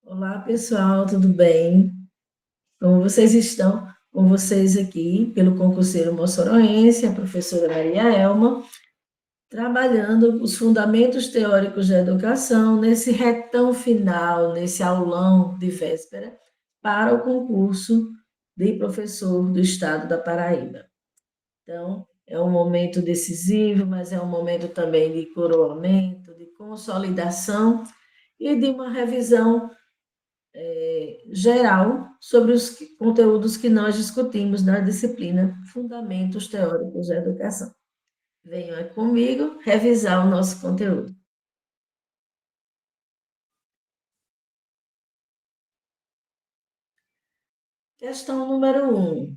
Olá, pessoal, tudo bem? Como vocês estão? Com vocês aqui, pelo concurseiro moçoroense, a professora Maria Elma, trabalhando os fundamentos teóricos da educação nesse retão final, nesse aulão de véspera, para o concurso de professor do Estado da Paraíba. Então, é um momento decisivo, mas é um momento também de coroamento, de consolidação e de uma revisão geral sobre os conteúdos que nós discutimos na disciplina Fundamentos Teóricos da Educação. Venham comigo revisar o nosso conteúdo. Questão número 1,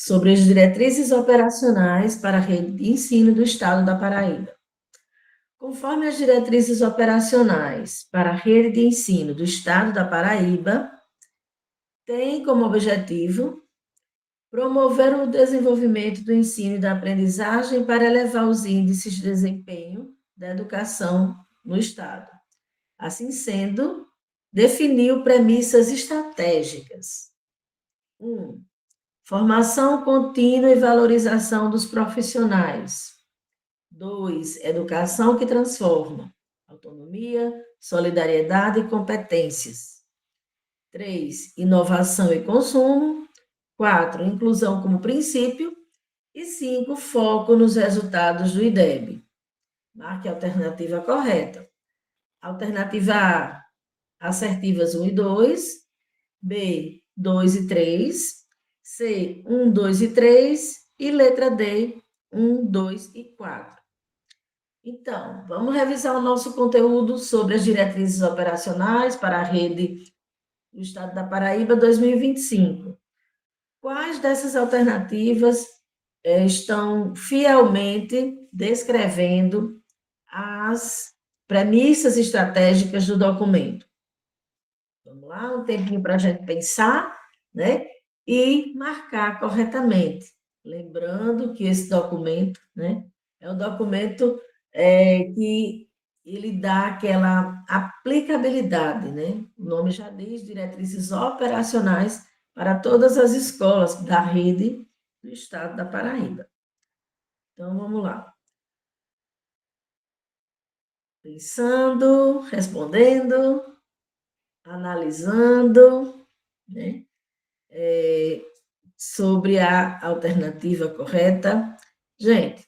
sobre as diretrizes operacionais para a rede de ensino do Estado da Paraíba. Conforme as diretrizes operacionais para a rede de ensino do Estado da Paraíba, tem como objetivo promover o desenvolvimento do ensino e da aprendizagem para elevar os índices de desempenho da educação no Estado. Assim sendo, definiu premissas estratégicas. 1. Formação contínua e valorização dos profissionais. 2. Educação que transforma. Autonomia, solidariedade e competências. 3. Inovação e consumo. 4. Inclusão como princípio. E 5. Foco nos resultados do IDEB. Marque a alternativa correta. Alternativa A, assertivas 1 e 2. B, 2 e 3. C, 1, 2 e 3. E letra D, 1, 2 e 4. Então, vamos revisar o nosso conteúdo sobre as diretrizes operacionais para a rede do Estado da Paraíba 2025. Quais dessas alternativas estão fielmente descrevendo as premissas estratégicas do documento? Vamos lá, um tempinho para a gente pensar, né? E marcar corretamente. Lembrando que esse documento, né, é um documento que ele dá aquela aplicabilidade, né? O nome já diz, diretrizes operacionais para todas as escolas da rede do Estado da Paraíba. Então, vamos lá. Pensando, respondendo, analisando, né? Sobre a alternativa correta. Gente,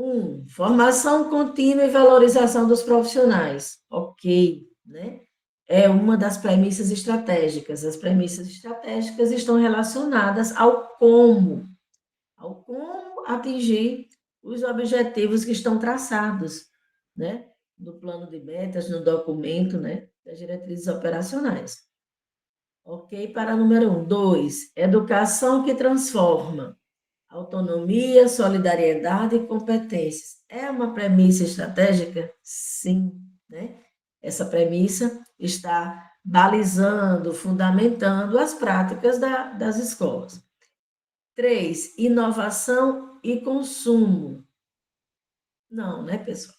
1. Formação contínua e valorização dos profissionais. Ok, né? É uma das premissas estratégicas. As premissas estratégicas estão relacionadas ao como atingir os objetivos que estão traçados, né? No plano de metas, no documento, né? Das diretrizes operacionais. Ok, para número 1. 2. Educação que transforma. Autonomia, solidariedade e competências. É uma premissa estratégica? Sim, né? Essa premissa está balizando, fundamentando as práticas das escolas. 3. Inovação e consumo. Não, né, pessoal?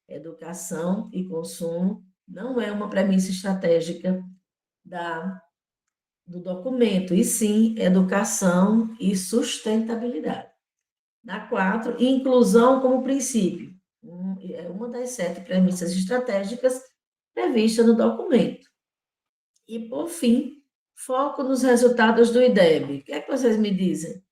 Educação e consumo não é uma premissa estratégica do documento, e sim educação e sustentabilidade. Na 4, inclusão como princípio. É uma das 7 premissas estratégicas previstas no documento. E, por fim, foco nos resultados do IDEB. O que é que vocês me dizem?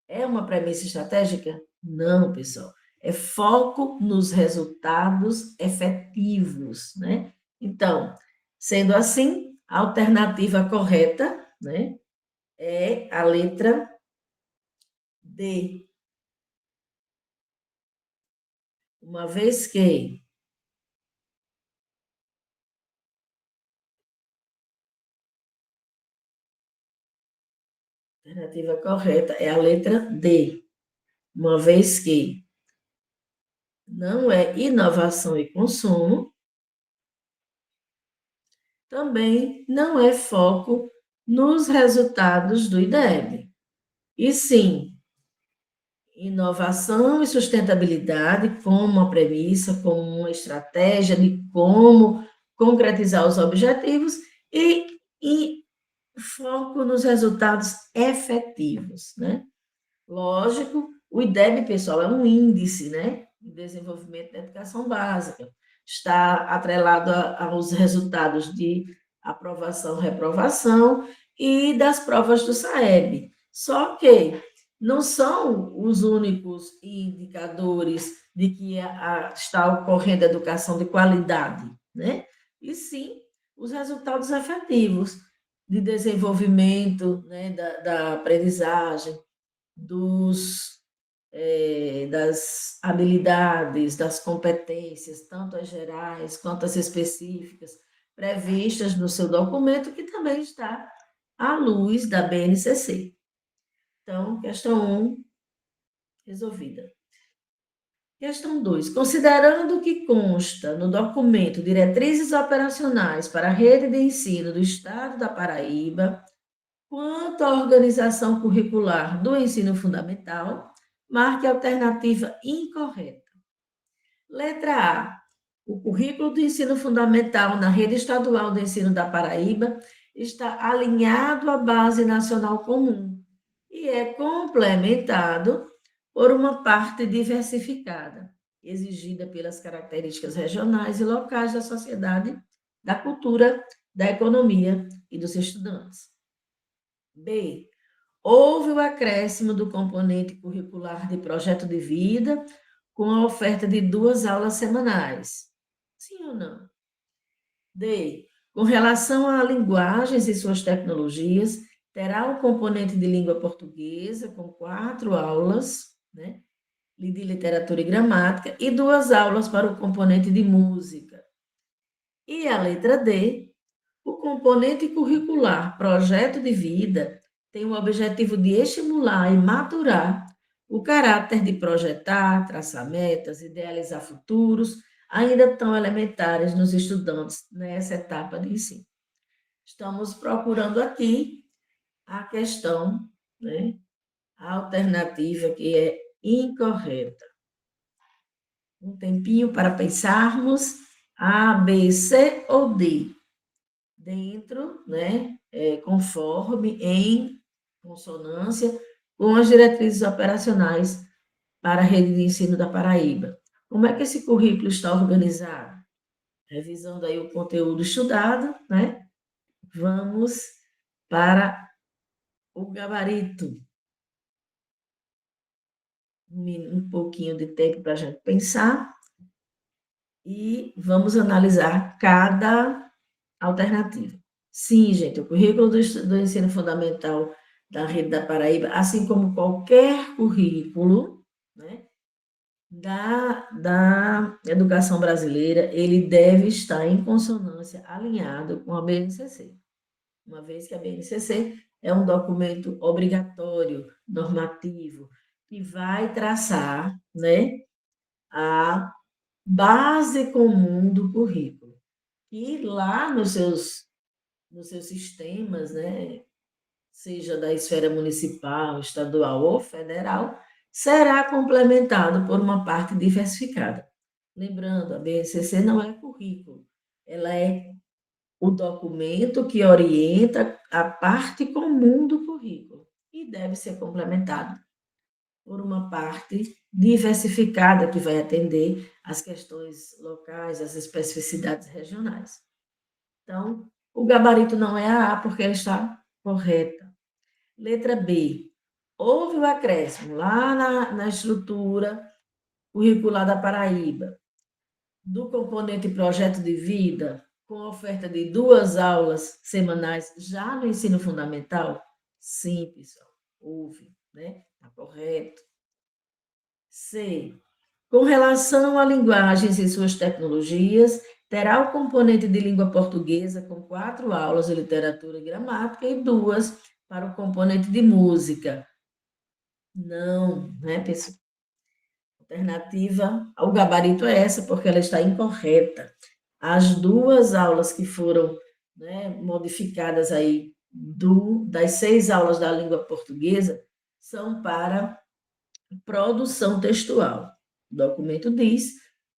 É uma premissa estratégica? Não, pessoal. É foco nos resultados efetivos, né? Então, sendo assim, a alternativa correta, né, é a letra D. Uma vez que a alternativa correta é a letra D. Uma vez que não é inovação e consumo, também não é foco nos resultados do IDEB. E sim, inovação e sustentabilidade como uma premissa, como uma estratégia de como concretizar os objetivos e foco nos resultados efetivos, né? Lógico, o IDEB, pessoal, é um índice, né, de desenvolvimento da educação básica. Está atrelado aos resultados de aprovação, reprovação e das provas do SAEB. Só que não são os únicos indicadores de que está ocorrendo educação de qualidade, né? E sim os resultados efetivos de desenvolvimento, né, da aprendizagem, das habilidades, das competências, tanto as gerais quanto as específicas, previstas no seu documento, que também está à luz da BNCC. Então, questão 1, resolvida. Questão 2. Considerando que consta no documento diretrizes operacionais para a rede de ensino do Estado da Paraíba, quanto à organização curricular do ensino fundamental, marque a alternativa incorreta. Letra A. O currículo do ensino fundamental na rede estadual do ensino da Paraíba está alinhado à base nacional comum e é complementado por uma parte diversificada, exigida pelas características regionais e locais da sociedade, da cultura, da economia e dos estudantes. B. Houve o acréscimo do componente curricular de projeto de vida com a oferta de 2 aulas semanais. Sim ou não? D. Com relação a linguagens e suas tecnologias, terá o componente de língua portuguesa com 4 aulas, né, de literatura e gramática, e 2 aulas para o componente de música. E a letra D. O componente curricular projeto de vida tem o objetivo de estimular e maturar o caráter de projetar, traçar metas, idealizar futuros, ainda tão elementares nos estudantes nessa etapa de ensino. Estamos procurando aqui a questão, né, a alternativa que é incorreta. Um tempinho para pensarmos A, B, C ou D. Dentro, né, conforme, em consonância com as diretrizes operacionais para a rede de ensino da Paraíba. Como é que esse currículo está organizado? Revisando aí o conteúdo estudado, né? Vamos para o gabarito. Um pouquinho de tempo para a gente pensar e vamos analisar cada alternativa. Sim, gente, o currículo do ensino fundamental da Rede da Paraíba, assim como qualquer currículo, né, da educação brasileira, ele deve estar em consonância, alinhado com a BNCC, uma vez que a BNCC é um documento obrigatório, normativo, que vai traçar, né, a base comum do currículo. E lá nos seus sistemas, né, seja da esfera municipal, estadual ou federal, será complementado por uma parte diversificada. Lembrando, a BNCC não é currículo, ela é o documento que orienta a parte comum do currículo e deve ser complementado por uma parte diversificada que vai atender às questões locais, às especificidades regionais. Então, o gabarito não é a porque ela está correta. Letra B. Houve o acréscimo lá na estrutura curricular da Paraíba, do componente projeto de vida, com oferta de 2 aulas semanais já no ensino fundamental? Sim, pessoal, houve, né? Está correto. C. Com relação a linguagens e suas tecnologias, terá o componente de língua portuguesa com 4 aulas de literatura e gramática e 2 para o componente de música. Não, né, pessoal? Alternativa ao gabarito é essa, porque ela está incorreta. As 2 aulas que foram, né, modificadas aí das 6 aulas da língua portuguesa são para produção textual. O documento diz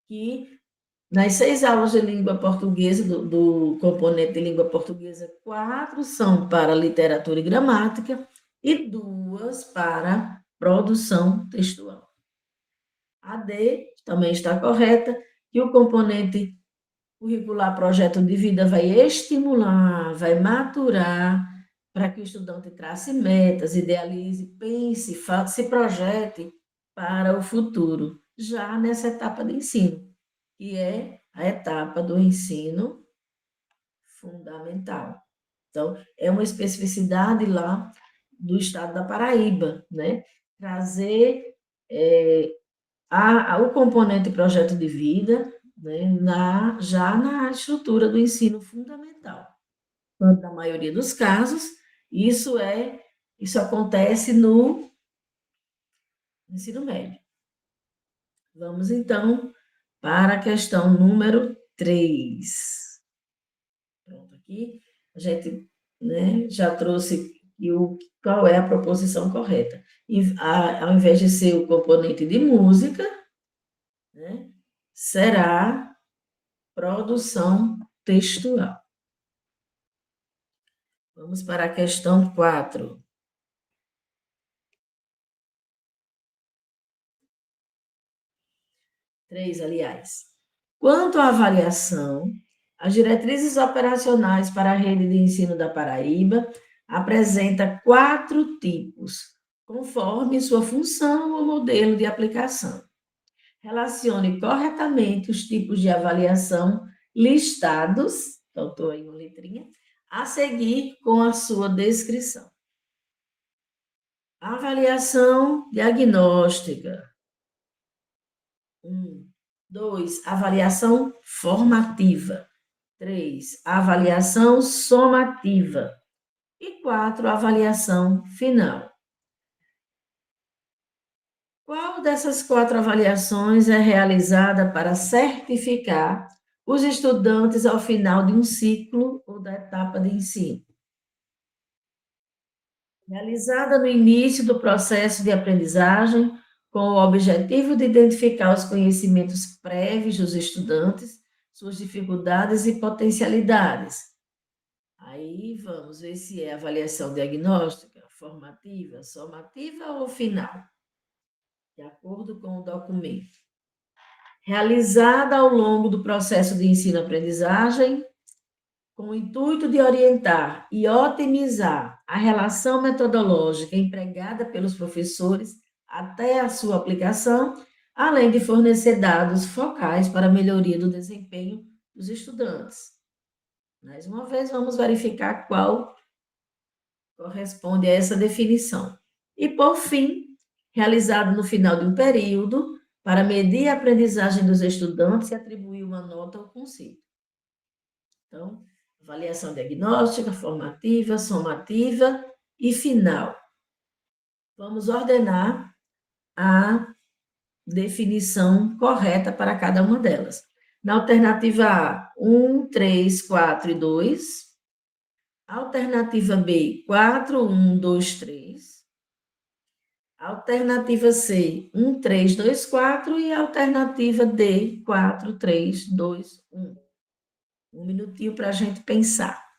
que Nas 6 aulas de língua portuguesa, do componente de língua portuguesa, 4 são para literatura e gramática e 2 para produção textual. A D também está correta, e o componente curricular projeto de vida vai estimular, vai maturar para que o estudante trace metas, idealize, pense, se projete para o futuro, já nessa etapa de ensino, que é a etapa do ensino fundamental. Então, é uma especificidade lá do estado da Paraíba, né? Trazer o componente projeto de vida, né, já na estrutura do ensino fundamental. Na maioria dos casos, isso acontece no ensino médio. Vamos, então, para a questão número 3. Pronto, aqui a gente, né, já trouxe qual é a proposição correta. Ao invés de ser o componente de música, né, será produção textual. Vamos para a questão 4. 3, aliás. Quanto à avaliação, as diretrizes operacionais para a rede de ensino da Paraíba apresenta 4 tipos, conforme sua função ou modelo de aplicação. Relacione corretamente os tipos de avaliação listados, faltou aí uma letrinha, a seguir com a sua descrição. Avaliação diagnóstica. 2, avaliação formativa. 3, avaliação somativa. E 4, avaliação final. Qual dessas 4 avaliações é realizada para certificar os estudantes ao final de um ciclo ou da etapa de ensino? Realizada no início do processo de aprendizagem, com o objetivo de identificar os conhecimentos prévios dos estudantes, suas dificuldades e potencialidades. Aí vamos ver se é avaliação diagnóstica, formativa, somativa ou final, de acordo com o documento. Realizada ao longo do processo de ensino-aprendizagem, com o intuito de orientar e otimizar a relação metodológica empregada pelos professores até a sua aplicação, além de fornecer dados focais para a melhoria do desempenho dos estudantes. Mais uma vez, vamos verificar qual corresponde a essa definição. E, por fim, realizado no final de um período, para medir a aprendizagem dos estudantes e atribuir uma nota ao conceito. Então, avaliação diagnóstica, formativa, somativa e final. Vamos ordenar a definição correta para cada uma delas. Na alternativa A, 1, 3, 4 e 2. Alternativa B, 4, 1, 2, 3. Alternativa C, 1, 3, 2, 4. E alternativa D, 4, 3, 2, 1. Um minutinho para a gente pensar.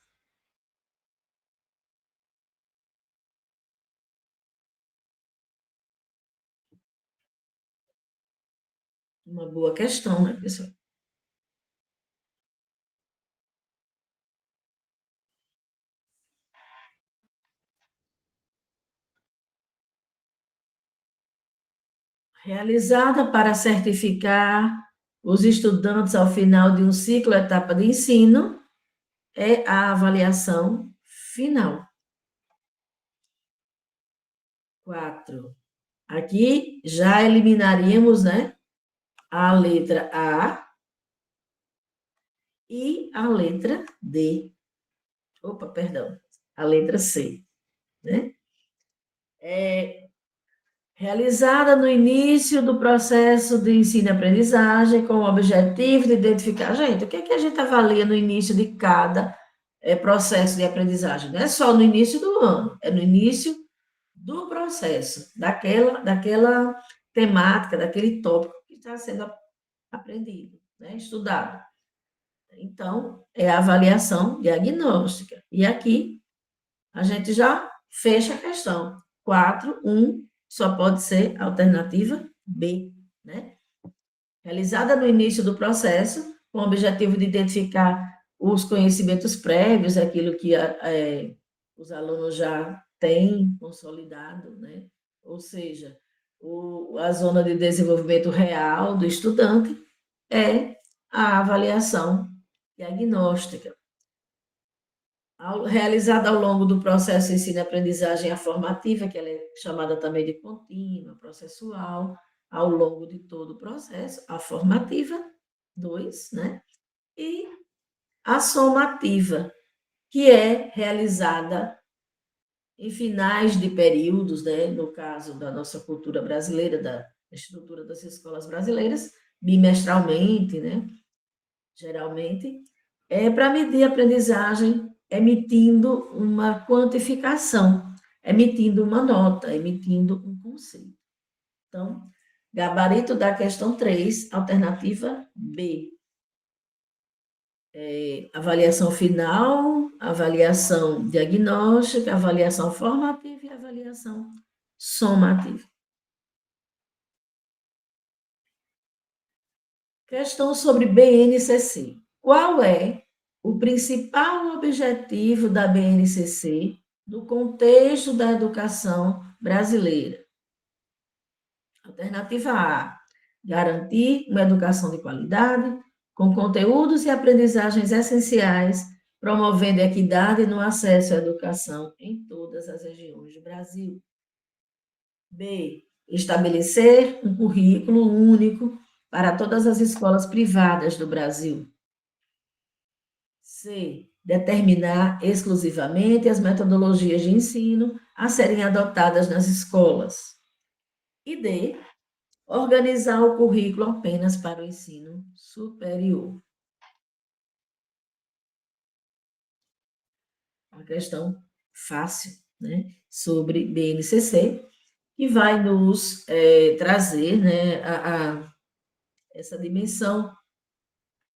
Uma boa questão, né, pessoal? Realizada para certificar os estudantes ao final de um ciclo, etapa de ensino, é a avaliação final. 4. Aqui já eliminaríamos, né, a letra A e a letra D. Opa, perdão, a letra C, né? Realizada no início do processo de ensino e aprendizagem, com o objetivo de identificar. Gente, o que é que a gente avalia no início de cada processo de aprendizagem? Não é só no início do ano, é no início do processo, daquela temática, daquele tópico que está sendo aprendido, né, estudado. Então, é a avaliação diagnóstica. E aqui, a gente já fecha a questão. 4, 1, só pode ser a alternativa B, né? Realizada no início do processo, com o objetivo de identificar os conhecimentos prévios, aquilo que os alunos já têm consolidado, né? Ou seja, a zona de desenvolvimento real do estudante é a avaliação diagnóstica. Realizada ao longo do processo de ensino-aprendizagem formativa, que ela é chamada também de contínua, processual, ao longo de todo o processo, a formativa, 2, né? E a somativa, que é realizada em finais de períodos, né? No caso da nossa cultura brasileira, da estrutura das escolas brasileiras, bimestralmente, né? Geralmente, é para medir a aprendizagem, emitindo uma quantificação, emitindo uma nota, emitindo um conceito. Então, gabarito da questão 3, alternativa B. Avaliação final, avaliação diagnóstica, avaliação formativa e avaliação somativa. Questão sobre BNCC. Qual é o principal objetivo da BNCC no contexto da educação brasileira? Alternativa A, garantir uma educação de qualidade, com conteúdos e aprendizagens essenciais, promovendo equidade no acesso à educação em todas as regiões do Brasil. B, estabelecer um currículo único para todas as escolas privadas do Brasil. C, determinar exclusivamente as metodologias de ensino a serem adotadas nas escolas. E D, organizar o currículo apenas para o ensino superior. Uma questão fácil, né, sobre BNCC, que vai nos trazer, né, essa dimensão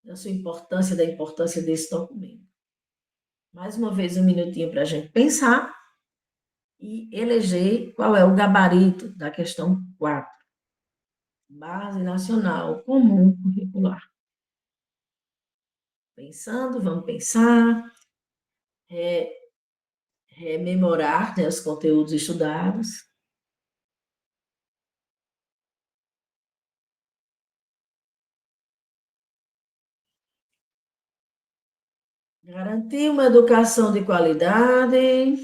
da importância desse documento. Mais uma vez, um minutinho para a gente pensar e eleger qual é o gabarito da questão 4. Base Nacional Comum Curricular. Pensando, vamos pensar, rememorar, né, os conteúdos estudados. Garantir uma educação de qualidade,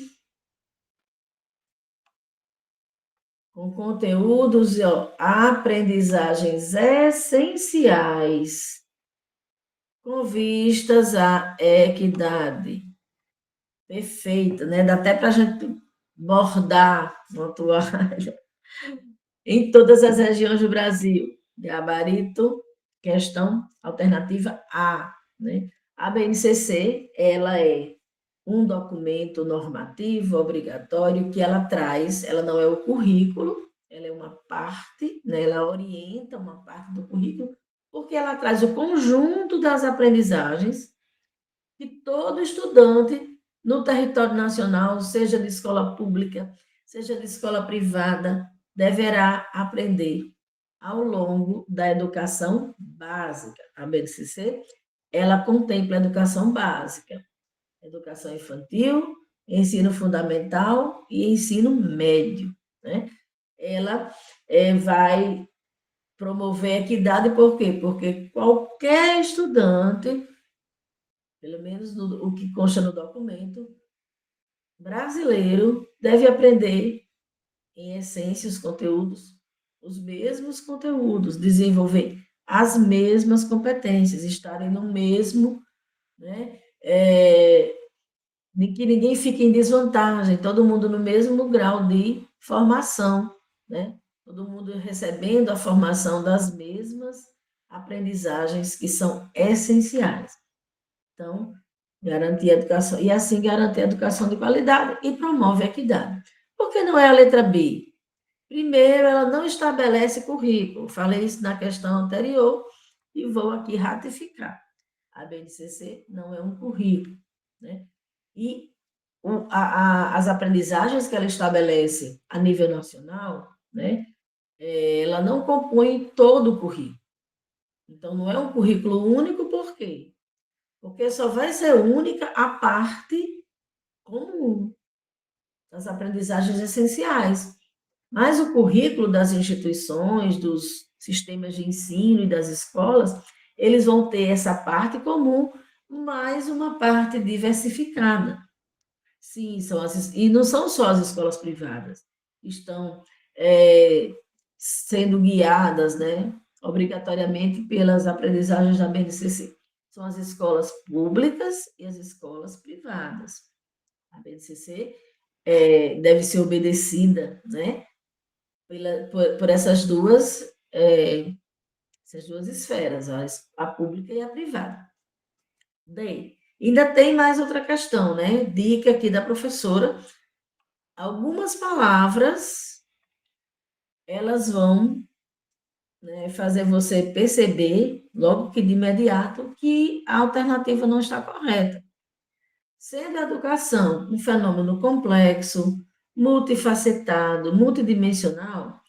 com conteúdos e aprendizagens essenciais, com vistas à equidade. Perfeito, né? Dá até para a gente bordar uma toalha em todas as regiões do Brasil. Gabarito, questão alternativa A, né? A BNCC, ela é um documento normativo obrigatório que ela traz, ela não é o currículo, ela é uma parte, né? Ela orienta uma parte do currículo, porque ela traz o conjunto das aprendizagens que todo estudante no território nacional, seja de escola pública, seja de escola privada, deverá aprender ao longo da educação básica. A BNCC, ela contempla a educação básica, educação infantil, ensino fundamental e ensino médio, né? Ela vai promover equidade, por quê? Porque qualquer estudante, pelo menos o que consta no documento, brasileiro deve aprender, em essência, os mesmos conteúdos, desenvolver as mesmas competências, estarem no mesmo, né? Que ninguém fique em desvantagem, todo mundo no mesmo grau de formação, né? Todo mundo recebendo a formação das mesmas aprendizagens que são essenciais. Então, garantir a educação, e assim garantir a educação de qualidade e promove a equidade. Por que não é a letra B? Primeiro, ela não estabelece currículo, falei isso na questão anterior, e vou aqui ratificar. A BNCC não é um currículo, né? E as aprendizagens que ela estabelece a nível nacional, né? Ela não compõe todo o currículo. Então, não é um currículo único, por quê? Porque só vai ser única a parte comum das aprendizagens essenciais. Mas o currículo das instituições, dos sistemas de ensino e das escolas, eles vão ter essa parte comum, mais uma parte diversificada. Sim, e não são só as escolas privadas, estão sendo guiadas, né, obrigatoriamente pelas aprendizagens da BNCC. São as escolas públicas e as escolas privadas. A BNCC deve ser obedecida, né, por essas duas esferas, a pública e a privada. Daí, ainda tem mais outra questão, né? Dica aqui da professora. Algumas palavras, elas vão, né, fazer você perceber, logo que de imediato, que a alternativa não está correta. Sendo a educação um fenômeno complexo, multifacetado, multidimensional,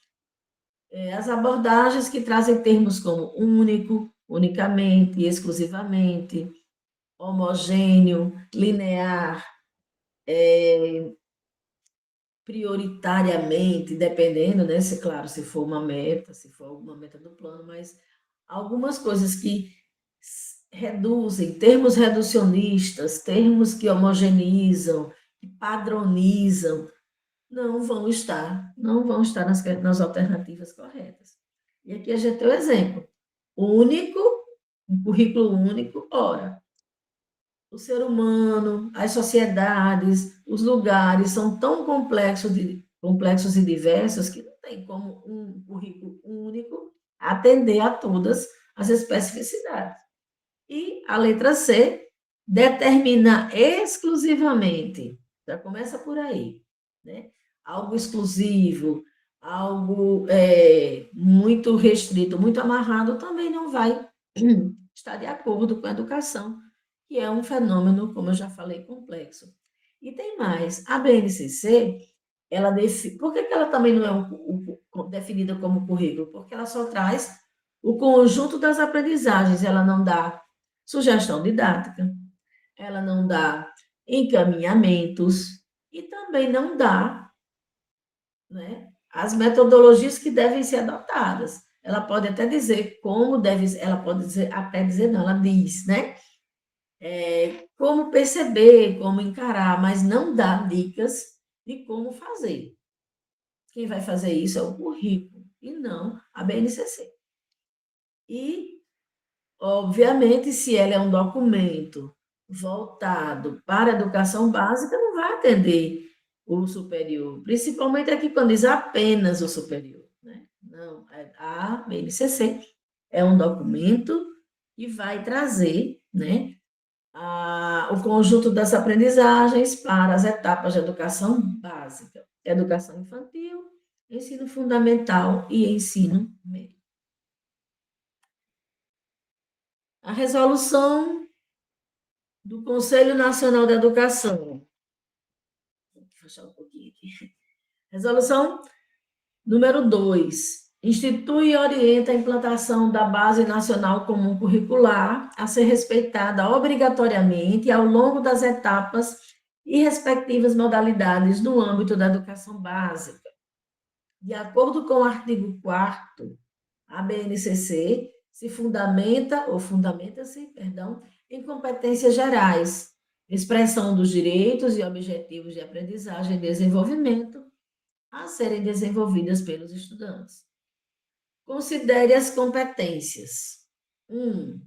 as abordagens que trazem termos como único, unicamente, exclusivamente, homogêneo, linear, prioritariamente, dependendo, né, se claro, se for uma meta, se for alguma meta do plano, mas algumas coisas que reduzem, termos reducionistas, termos que homogeneizam, que padronizam, não vão estar nas alternativas corretas. E aqui a gente tem o exemplo. Único, um currículo único, ora, o ser humano, as sociedades, os lugares são tão complexos e diversos que não tem como um currículo único atender a todas as especificidades. E a letra C determina exclusivamente, já começa por aí, né? Algo exclusivo, algo muito restrito, muito amarrado, também não vai estar de acordo com a educação, que é um fenômeno, como eu já falei, complexo. E tem mais, a BNCC, por que ela também não é definida como currículo? Porque ela só traz o conjunto das aprendizagens, ela não dá sugestão didática, ela não dá encaminhamentos e também não dá, né, as metodologias que devem ser adotadas. Ela pode até dizer como deve, ela pode dizer, até dizer não, ela diz, né? Como perceber, como encarar, mas não dá dicas de como fazer. Quem vai fazer isso é o currículo e não a BNCC. E, obviamente, se ela é um documento voltado para a educação básica, não vai atender o superior, principalmente aqui quando diz apenas o superior, né? Não, a BNCC é um documento que vai trazer, né, o conjunto das aprendizagens para as etapas de educação básica, educação infantil, ensino fundamental e ensino médio. A resolução do Conselho Nacional de Educação. Vou fechar um pouquinho aqui. Resolução número 2. Institui e orienta a implantação da Base Nacional Comum Curricular a ser respeitada obrigatoriamente ao longo das etapas e respectivas modalidades no âmbito da educação básica. De acordo com o artigo 4º, a BNCC se fundamenta-se, em competências gerais, expressão dos direitos e objetivos de aprendizagem e desenvolvimento a serem desenvolvidas pelos estudantes. Considere as competências. 1.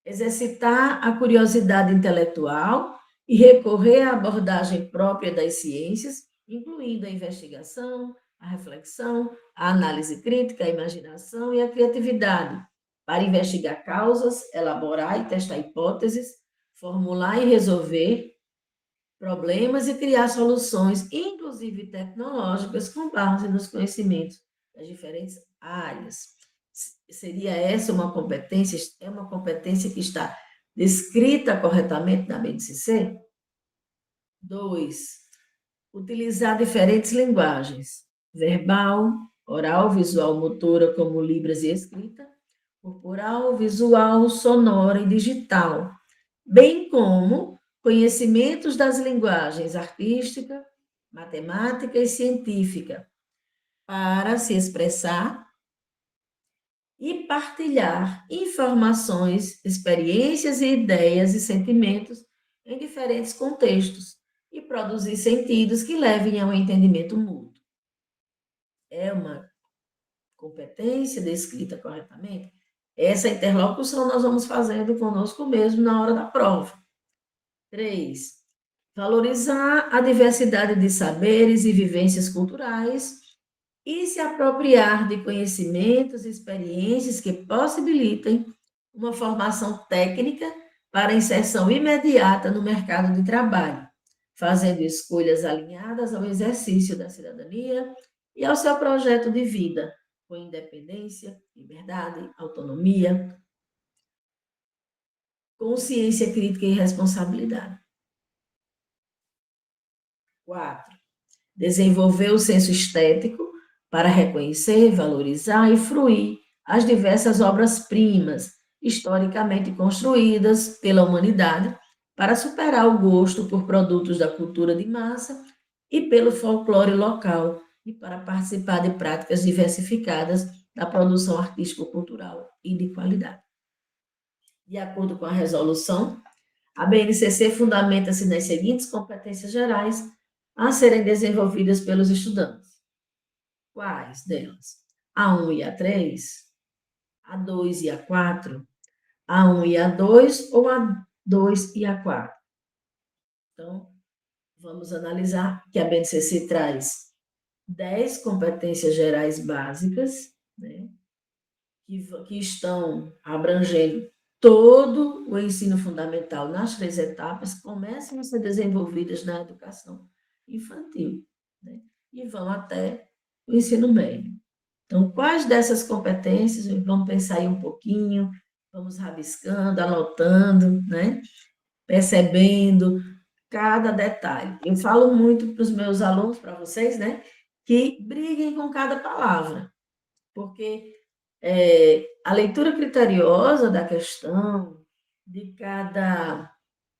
Exercitar a curiosidade intelectual e recorrer à abordagem própria das ciências, incluindo a investigação, a reflexão, a análise crítica, a imaginação e a criatividade, para investigar causas, elaborar e testar hipóteses, formular e resolver problemas e criar soluções, inclusive tecnológicas, com base nos conhecimentos das diferentes áreas. Seria essa uma competência? É uma competência que está descrita corretamente na BNCC? 2. Utilizar diferentes linguagens: verbal, oral, visual, motora, como Libras e escrita, corporal, visual, sonora e digital, bem como conhecimentos das linguagens artística, matemática e científica, para se expressar e partilhar informações, experiências e ideias e sentimentos em diferentes contextos e produzir sentidos que levem a um entendimento mútuo. É uma competência descrita corretamente? Essa interlocução nós vamos fazendo conosco mesmo na hora da prova. 3. Valorizar a diversidade de saberes e vivências culturais e se apropriar de conhecimentos e experiências que possibilitem uma formação técnica para inserção imediata no mercado de trabalho, fazendo escolhas alinhadas ao exercício da cidadania e ao seu projeto de vida, com independência, liberdade, autonomia, consciência crítica e responsabilidade. 4. Desenvolver o senso estético para reconhecer, valorizar e fruir as diversas obras-primas historicamente construídas pela humanidade para superar o gosto por produtos da cultura de massa e pelo folclore local e para participar de práticas diversificadas da produção artístico-cultural e de qualidade. De acordo com a resolução, a BNCC fundamenta-se nas seguintes competências gerais a serem desenvolvidas pelos estudantes. Quais delas? A1 e A3, A2 e A4, A1 e A2 ou A2 e A4? Então, vamos analisar que a BNCC traz 10 competências gerais básicas, né, que estão abrangendo todo o ensino fundamental nas 3 etapas, começam a ser desenvolvidas na educação infantil, né, e vão até o ensino médio. Então, quais dessas competências, vamos pensar aí um pouquinho, vamos rabiscando, anotando, né, percebendo cada detalhe. Eu falo muito para os meus alunos, para vocês, né, que briguem com cada palavra, porque a leitura criteriosa da questão, de cada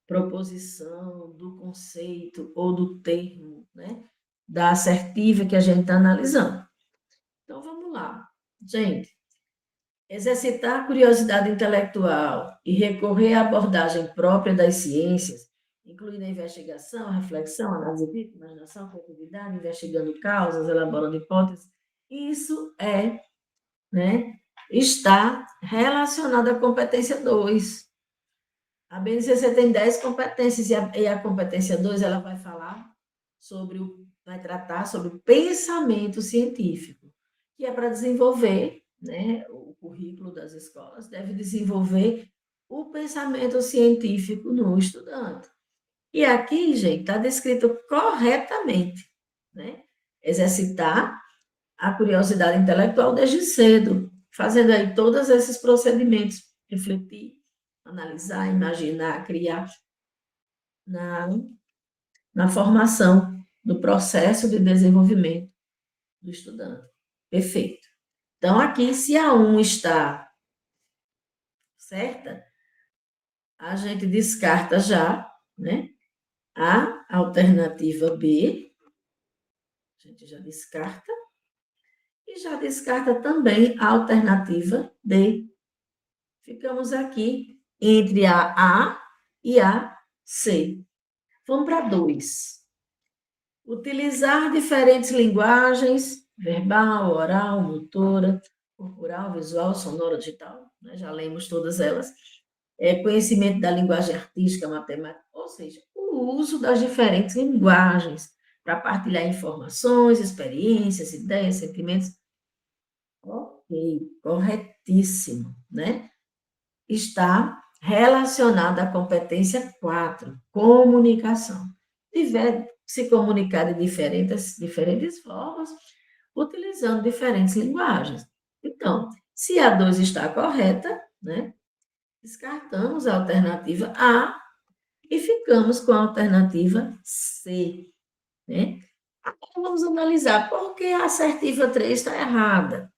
proposição, do conceito ou do termo, né, da assertiva que a gente está analisando. Então, vamos lá. Gente, exercitar a curiosidade intelectual e recorrer à abordagem própria das ciências, incluindo a investigação, a reflexão, a análise crítica, imaginação, criatividade, investigando causas, elaborando hipóteses, isso né, está relacionado à competência 2. A BNCC tem 10 competências e a competência 2 ela vai falar vai tratar sobre o pensamento científico, que é para desenvolver, né, o currículo das escolas deve desenvolver o pensamento científico no estudante. E aqui, gente, está descrito corretamente, né? Exercitar a curiosidade intelectual desde cedo, fazendo aí todos esses procedimentos, refletir, analisar, imaginar, criar na formação do processo de desenvolvimento do estudante. Perfeito. Então, aqui, se a 1 está certa, a gente descarta já, né? A alternativa B, a gente já descarta, e já descarta também a alternativa D. Ficamos aqui entre a A e a C. Vamos para 2. Utilizar diferentes linguagens, verbal, oral, motora, corporal, visual, sonora, digital, né? Já lemos todas elas. Conhecimento da linguagem artística, matemática, ou seja, o uso das diferentes linguagens para partilhar informações, experiências, ideias, sentimentos. Ok, corretíssimo, né? Está relacionada à competência 4, comunicação. Tiver se comunicar de diferentes formas, utilizando diferentes linguagens. Então, Se a 2 está correta, né, descartamos a alternativa A e ficamos com a alternativa C, né? Agora vamos analisar por que a assertiva 3 está errada.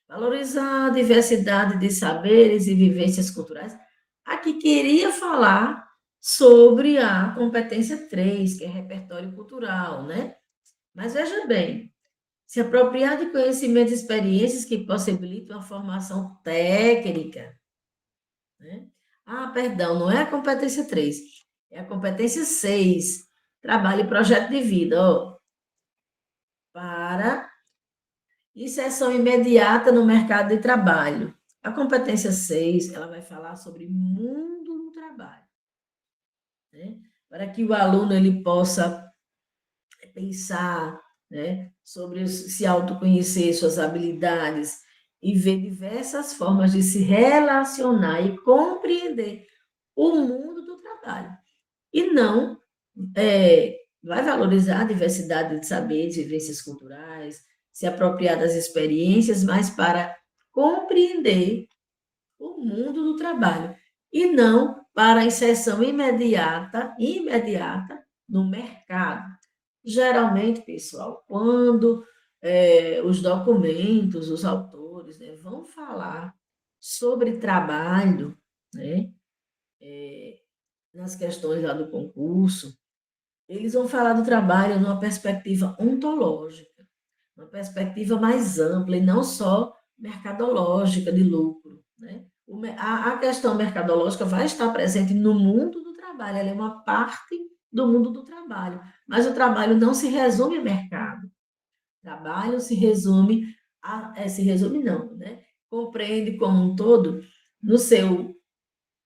Valorizar a diversidade de saberes e vivências culturais. Aqui queria falar sobre a competência 3, que é repertório cultural, né? Mas veja bem, se apropriar de conhecimentos e experiências que possibilitam a formação técnica, né? Ah, perdão, não é a competência 3, é a competência 6, trabalho e projeto de vida, ó, para inserção imediata no mercado de trabalho. A competência 6, ela vai falar sobre mundo do trabalho, né? Para que o aluno ele possa pensar, né, sobre se autoconhecer, suas habilidades e ver diversas formas de se relacionar e compreender o mundo do trabalho. E não vai valorizar a diversidade de saberes, vivências culturais, se apropriar das experiências, mas para compreender o mundo do trabalho e não para a inserção imediata no mercado. Geralmente, pessoal, quando os documentos, os autores, né, vão falar sobre trabalho, né, nas questões lá do concurso, eles vão falar do trabalho numa perspectiva ontológica, uma perspectiva mais ampla e não só mercadológica de lucro, né? A questão mercadológica vai estar presente no mundo do trabalho, ela é uma parte do mundo do trabalho, mas o trabalho não se resume a mercado. O trabalho se resume não, né? Compreende como um todo no seu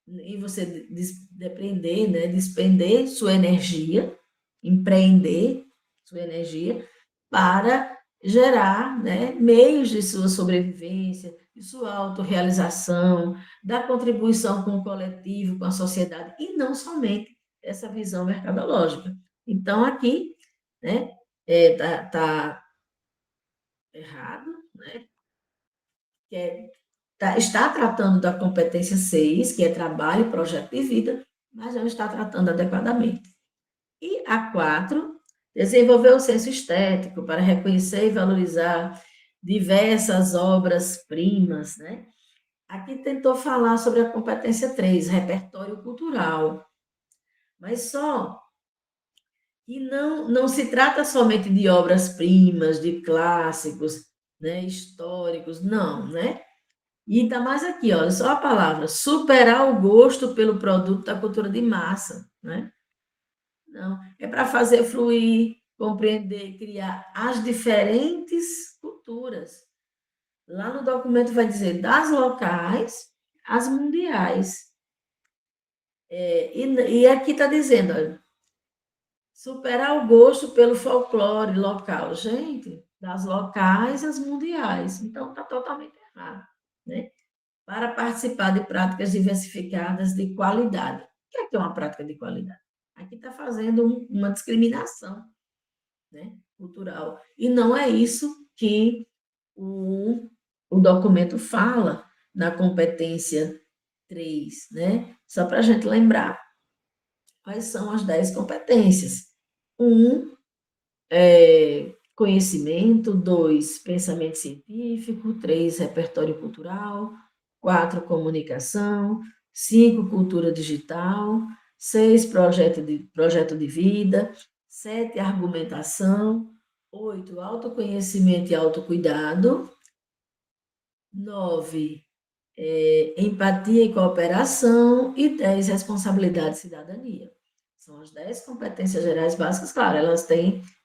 e você depender, né, despender sua energia, empreender sua energia para gerar, né, meios de sua sobrevivência, de sua autorrealização, da contribuição com o coletivo, com a sociedade, e não somente essa visão mercadológica. Então, aqui, né, tá errado, né, que está tratando da competência 6, que é trabalho e projeto de vida, mas não está tratando adequadamente. E a 4, desenvolver o senso estético para reconhecer e valorizar diversas obras-primas, né? Aqui tentou falar sobre a competência 3, repertório cultural, mas só que não se trata somente de obras-primas, de clássicos, né, históricos, não, né? E ainda mais aqui, olha, só a palavra, superar o gosto pelo produto da cultura de massa, né? Não, é para fazer fluir, compreender, criar as diferentes culturas. Lá no documento vai dizer das locais às mundiais. E aqui está dizendo, olha, superar o gosto pelo folclore local. Gente, das locais às mundiais. Então, está totalmente errado, né? Para participar de práticas diversificadas de qualidade. O que é uma prática de qualidade? Aqui está fazendo uma discriminação, né, cultural. E não é isso que o documento fala na competência 3, né? Só para a gente lembrar quais são as 10 competências. 1, conhecimento. 2, pensamento científico. 3, repertório cultural. 4, comunicação. 5, cultura digital. 6, projeto de vida. 7, argumentação. 8, autoconhecimento e autocuidado. 9, empatia e cooperação. E 10, responsabilidade e cidadania. São as 10 competências gerais básicas, claro, elas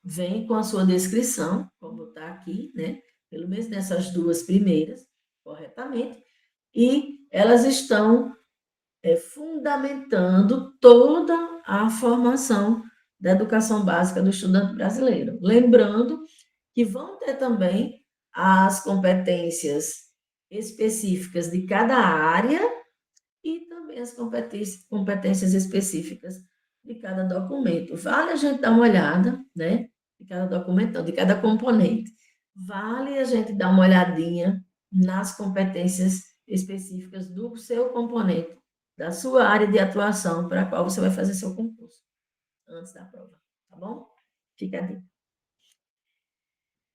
vêm com a sua descrição, como está aqui, né? Pelo menos nessas duas primeiras, corretamente, e elas estão fundamentando toda a formação da educação básica do estudante brasileiro. Lembrando que vão ter também as competências específicas de cada área e também as competências específicas de cada documento. Vale a gente dar uma olhada, né? De cada documento, não, de cada componente. Vale a gente dar uma olhadinha nas competências específicas do seu componente, da sua área de atuação para a qual você vai fazer seu concurso, antes da prova, tá bom? Fica a dica.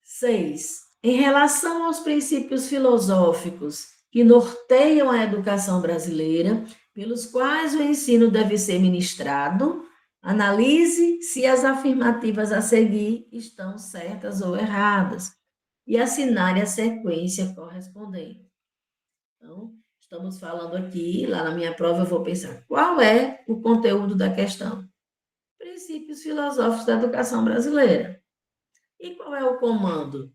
6. Em relação aos princípios filosóficos que norteiam a educação brasileira, pelos quais o ensino deve ser ministrado, analise se as afirmativas a seguir estão certas ou erradas e assinale a sequência correspondente. Então, estamos falando aqui, lá na minha prova eu vou pensar qual é o conteúdo da questão. Princípios filosóficos da educação brasileira. E qual é o comando?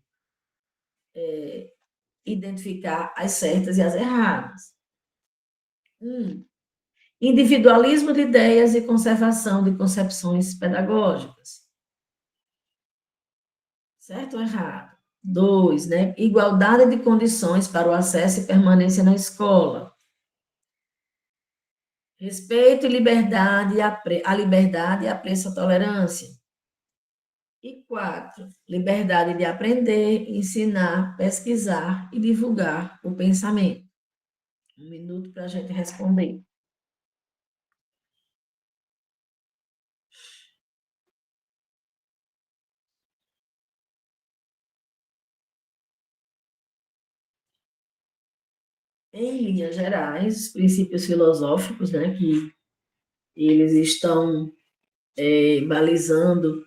Identificar as certas e as erradas. Individualismo de ideias e conservação de concepções pedagógicas. Certo ou errado? 2, né? Igualdade de condições para o acesso e permanência na escola. Respeito e liberdade, a liberdade e apreço à tolerância. E 4, liberdade de aprender, ensinar, pesquisar e divulgar o pensamento. 1 minuto para a gente responder. Em linhas gerais, os princípios filosóficos, né, que eles estão balizando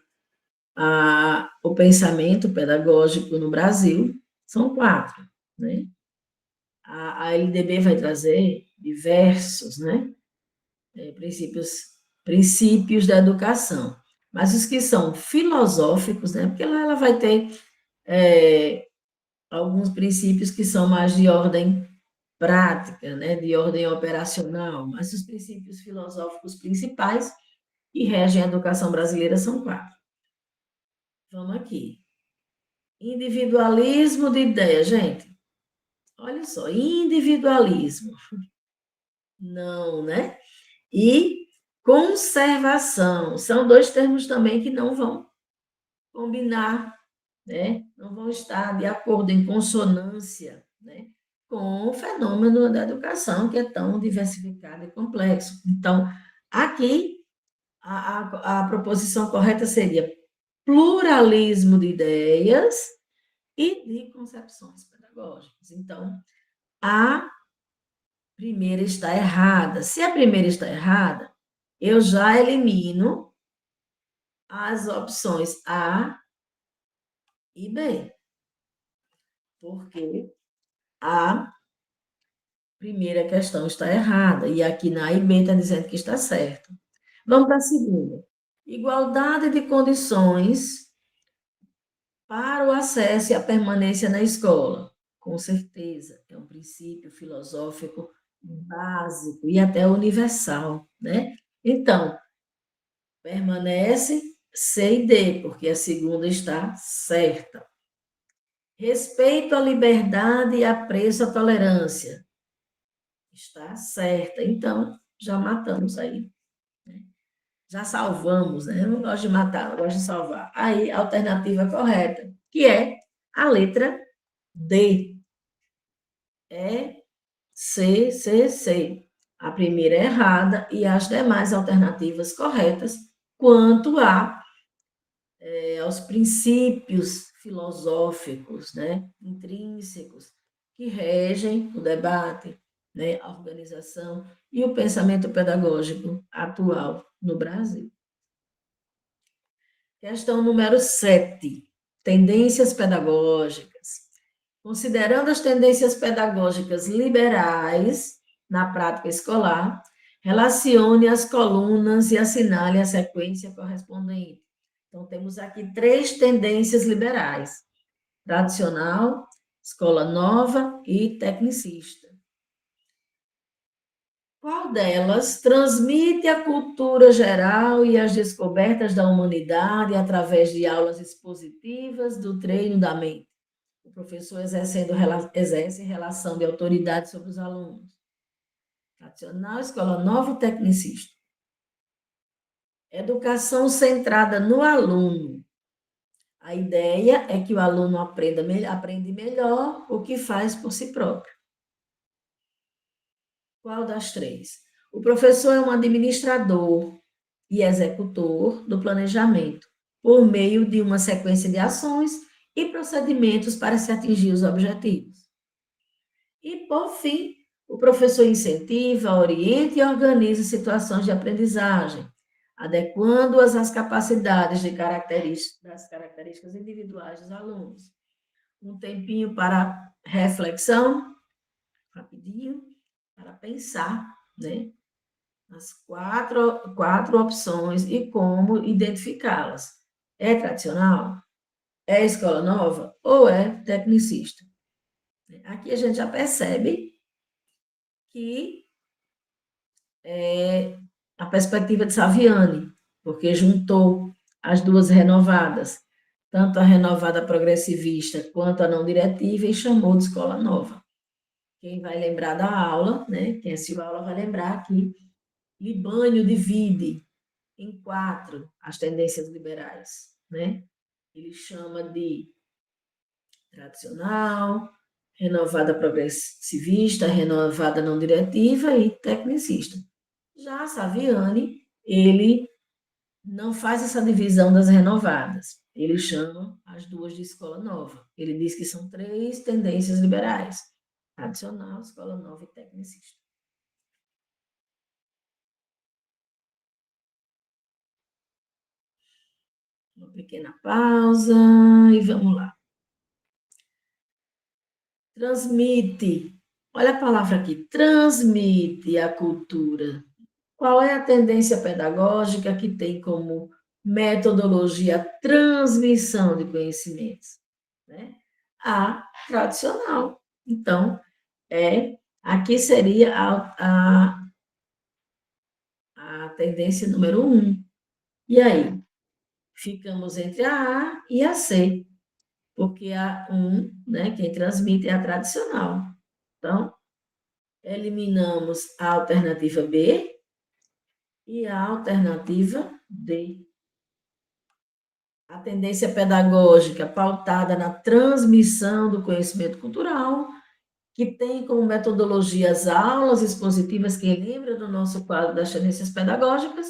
o pensamento pedagógico no Brasil, são 4, né? A LDB vai trazer diversos, né, princípios da educação, mas os que são filosóficos, né, porque lá ela vai ter alguns princípios que são mais de ordem prática, né, de ordem operacional, mas os princípios filosóficos principais que regem a educação brasileira são 4. Vamos aqui. Individualismo de ideia, gente. Olha só, individualismo. Não, né? E conservação. São 2 termos também que não vão combinar, né? Não vão estar de acordo, em consonância, né, com o fenômeno da educação, que é tão diversificado e complexo. Então, aqui, a proposição correta seria pluralismo de ideias e de concepções pedagógicas. Então, a primeira está errada. Se a primeira está errada, eu já elimino as opções A e B, porque a primeira questão está errada, e aqui na A e B está dizendo que está certo. Vamos para a segunda. Igualdade de condições para o acesso e a permanência na escola. Com certeza, é um princípio filosófico básico e até universal, né? Então, permanece C e D, porque a segunda está certa. Respeito à liberdade e apreço à tolerância. Está certa. Então, já matamos aí. Né? Já salvamos, né? Eu não gosto de matar, eu gosto de salvar. Aí, a alternativa correta, que é a letra D. É C, C, C. A primeira é errada e as demais alternativas corretas quanto aos princípios filosóficos, né, intrínsecos que regem o debate, né, a organização e o pensamento pedagógico atual no Brasil. Questão número 7. Tendências pedagógicas. Considerando as tendências pedagógicas liberais na prática escolar, relacione as colunas e assinale a sequência correspondente. Então, temos aqui 3 tendências liberais: tradicional, escola nova e tecnicista. Qual delas transmite a cultura geral e as descobertas da humanidade através de aulas expositivas do treino da mente? O professor exerce relação de autoridade sobre os alunos. Tradicional, escola nova, tecnicista. Educação centrada no aluno. A ideia é que o aluno aprende melhor o que faz por si próprio. Qual das três? O professor é um administrador e executor do planejamento, por meio de uma sequência de ações e procedimentos para se atingir os objetivos. E, por fim, o professor incentiva, orienta e organiza situações de aprendizagem, adequando-as às capacidades das características individuais dos alunos. Um tempinho para reflexão, rapidinho, para pensar, né? As quatro opções e como identificá-las. É tradicional? É escola nova? Ou é tecnicista? Aqui a gente já percebe que é a perspectiva de Saviani, porque juntou as duas renovadas, tanto a renovada progressivista quanto a não diretiva, e chamou de escola nova. Quem vai lembrar da aula, né? Quem assistiu a aula vai lembrar que Libânio divide em 4 as tendências liberais, né? Ele chama de tradicional, renovada progressivista, renovada não diretiva e tecnicista. Já Saviani, ele não faz essa divisão das renovadas. Ele chama as duas de escola nova. Ele diz que são 3 tendências liberais: tradicional, escola nova e tecnicista. Uma pequena pausa e vamos lá. Transmite. Olha a palavra aqui, transmite a cultura. Qual é a tendência pedagógica que tem como metodologia a transmissão de conhecimentos? Né? A tradicional. Então, aqui seria a tendência número 1. E aí? Ficamos entre a A e a C, porque a 1, né, quem transmite é a tradicional. Então, eliminamos a alternativa B e a alternativa D. A tendência pedagógica pautada na transmissão do conhecimento cultural, que tem como metodologia as aulas expositivas, quem lembra do nosso quadro das tendências pedagógicas,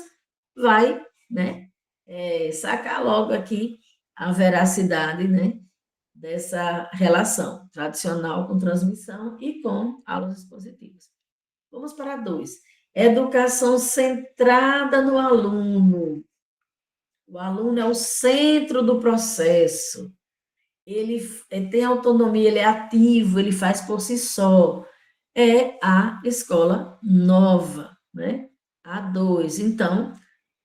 vai, né, sacar logo aqui a veracidade, né, dessa relação tradicional com transmissão e com aulas expositivas. Vamos para 2. Educação centrada no aluno. O aluno é o centro do processo. Ele tem autonomia, ele é ativo, ele faz por si só. É a escola nova, né? A 2. Então,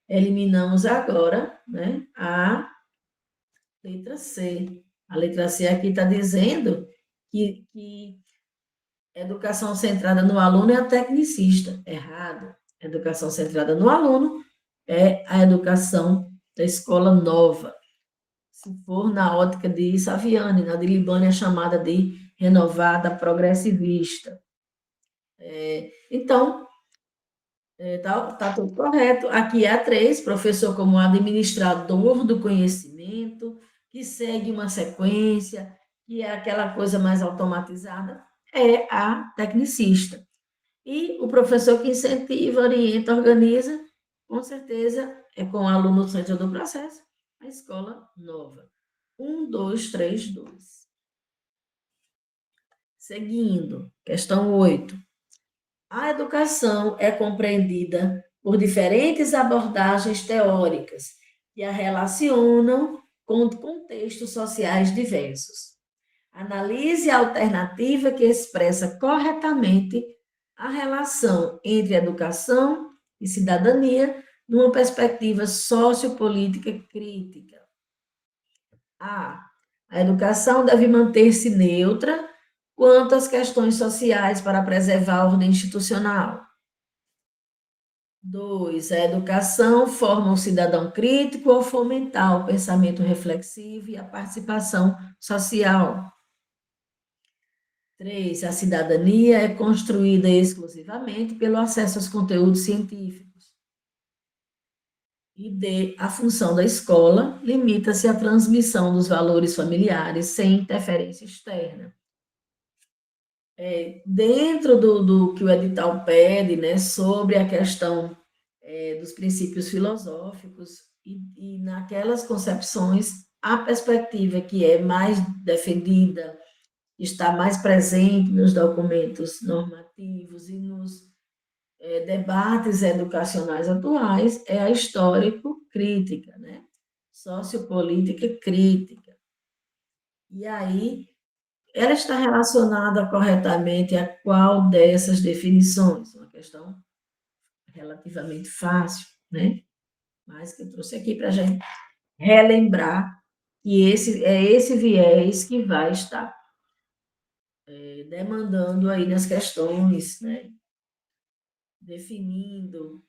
eliminamos agora, né, a letra C. A letra C aqui está dizendo que educação centrada no aluno é a tecnicista. Errado. Educação centrada no aluno é a educação da escola nova. Se for na ótica de Saviani, na de Libânio é chamada de renovada progressivista. Então, tá tudo correto. Aqui é a 3, professor como administrador do conhecimento, que segue uma sequência, que é aquela coisa mais automatizada, é a tecnicista. E o professor que incentiva, orienta, organiza, com certeza, é com o aluno no centro do processo, a escola nova. 1, 2, 3, 2. Seguindo, questão 8. A educação é compreendida por diferentes abordagens teóricas que a relacionam com contextos sociais diversos. Analise a alternativa que expressa corretamente a relação entre educação e cidadania numa perspectiva sociopolítica crítica. A educação deve manter-se neutra quanto às questões sociais para preservar a ordem institucional. 2. A educação forma o cidadão crítico ao fomentar o pensamento reflexivo e a participação social. 3. A cidadania é construída exclusivamente pelo acesso aos conteúdos científicos. E D, a função da escola limita-se à transmissão dos valores familiares sem interferência externa. Dentro do que o edital pede, né, sobre a questão dos princípios filosóficos e naquelas concepções, a perspectiva que é mais defendida, está mais presente nos documentos normativos e nos debates educacionais atuais é a histórico-crítica, né? Sociopolítica crítica. E aí, ela está relacionada corretamente a qual dessas definições? Uma questão relativamente fácil, né? Mas que eu trouxe aqui para a gente relembrar que esse viés que vai estar demandando aí nas questões, né? Definindo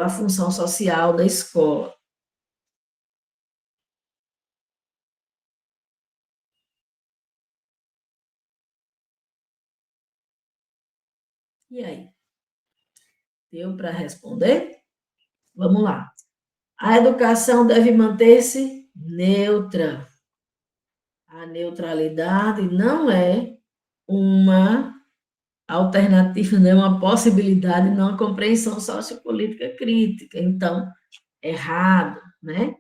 a função social da escola. E aí? Deu para responder? Vamos lá. A educação deve manter-se neutra. A neutralidade não é uma alternativa, não é uma possibilidade, não é uma compreensão sociopolítica crítica. Então, errado, né?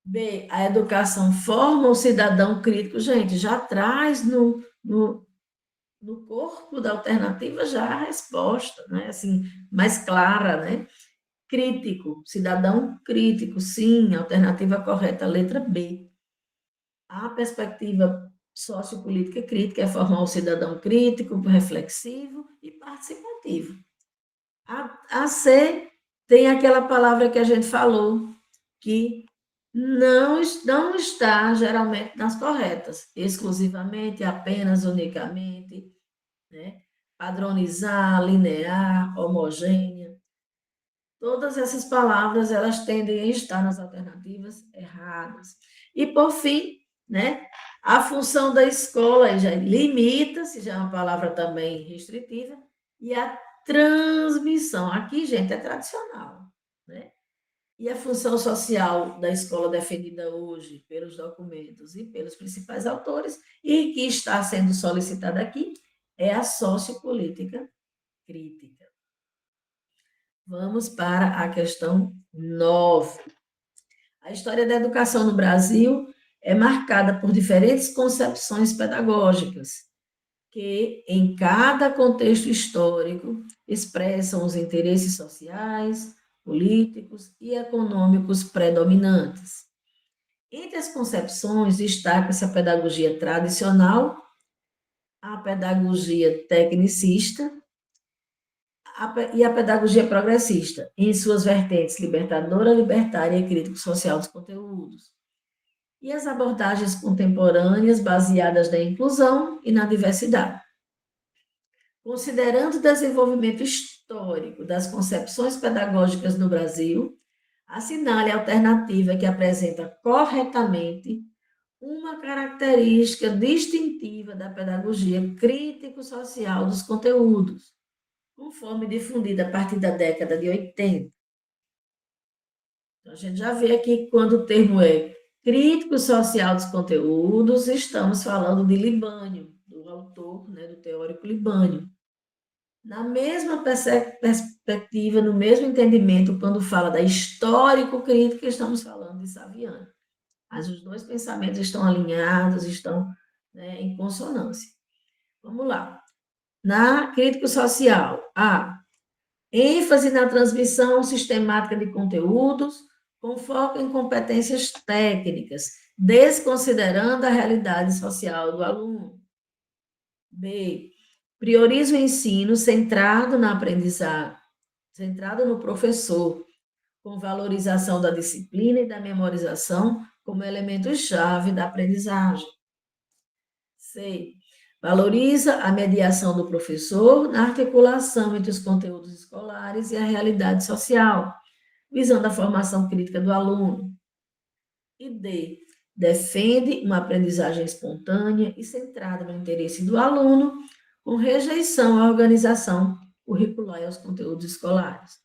B, a educação forma o cidadão crítico. Gente, já traz no corpo da alternativa já a resposta, né? Assim, mais clara, né? Crítico, cidadão crítico, sim, alternativa correta, letra B. A perspectiva sociopolítica crítica é formar o cidadão crítico, reflexivo e participativo. A C tem aquela palavra que a gente falou, que não está geralmente nas corretas, exclusivamente, apenas, unicamente, né? Padronizar, linear, homogênea. Todas essas palavras, elas tendem a estar nas alternativas erradas. E, por fim, né, a função da escola já limita-se, já é uma palavra também restritiva, e a transmissão. Aqui, gente, é tradicional, né? E a função social da escola defendida hoje pelos documentos e pelos principais autores, e que está sendo solicitada aqui, é a sociopolítica crítica. Vamos para a questão 9. A história da educação no Brasil é marcada por diferentes concepções pedagógicas, que, em cada contexto histórico, expressam os interesses sociais, políticos e econômicos predominantes. Entre as concepções, destaca-se a pedagogia tradicional, a pedagogia tecnicista e a pedagogia progressista, em suas vertentes libertadora, libertária e crítico-social dos conteúdos. E as abordagens contemporâneas baseadas na inclusão e na diversidade. Considerando o desenvolvimento histórico das concepções pedagógicas no Brasil, assinale a alternativa que apresenta corretamente uma característica distintiva da pedagogia crítico-social dos conteúdos, conforme difundida a partir da década de 80. Então, a gente já vê aqui que quando o termo é crítico social dos conteúdos, estamos falando de Libânio, do autor, né, do teórico Libânio. Na mesma perspectiva, no mesmo entendimento, quando fala da histórico-crítica, estamos falando de Saviano. Mas os dois pensamentos estão alinhados, estão, né, em consonância. Vamos lá. Na crítico-social, A, ênfase na transmissão sistemática de conteúdos, com foco em competências técnicas, desconsiderando a realidade social do aluno. B, prioriza o ensino centrado na aprendizagem, centrado no professor, com valorização da disciplina e da memorização como elementos-chave da aprendizagem. C, valoriza a mediação do professor na articulação entre os conteúdos escolares e a realidade social, visando a formação crítica do aluno. E D, defende uma aprendizagem espontânea e centrada no interesse do aluno, com rejeição à organização curricular e aos conteúdos escolares.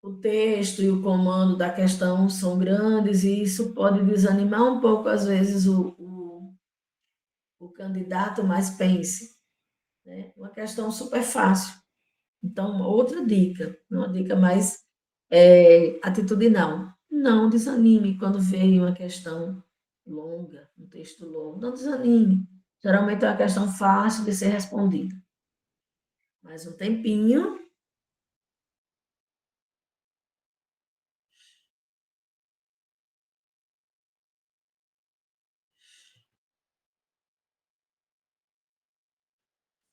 O texto e o comando da questão são grandes e isso pode desanimar um pouco, às vezes, o candidato, mas pense, né? Uma questão super fácil. Então, outra dica, uma dica mais atitudinal. Não desanime quando vem uma questão longa, um texto longo. Não desanime. Geralmente é uma questão fácil de ser respondida. Mais um tempinho.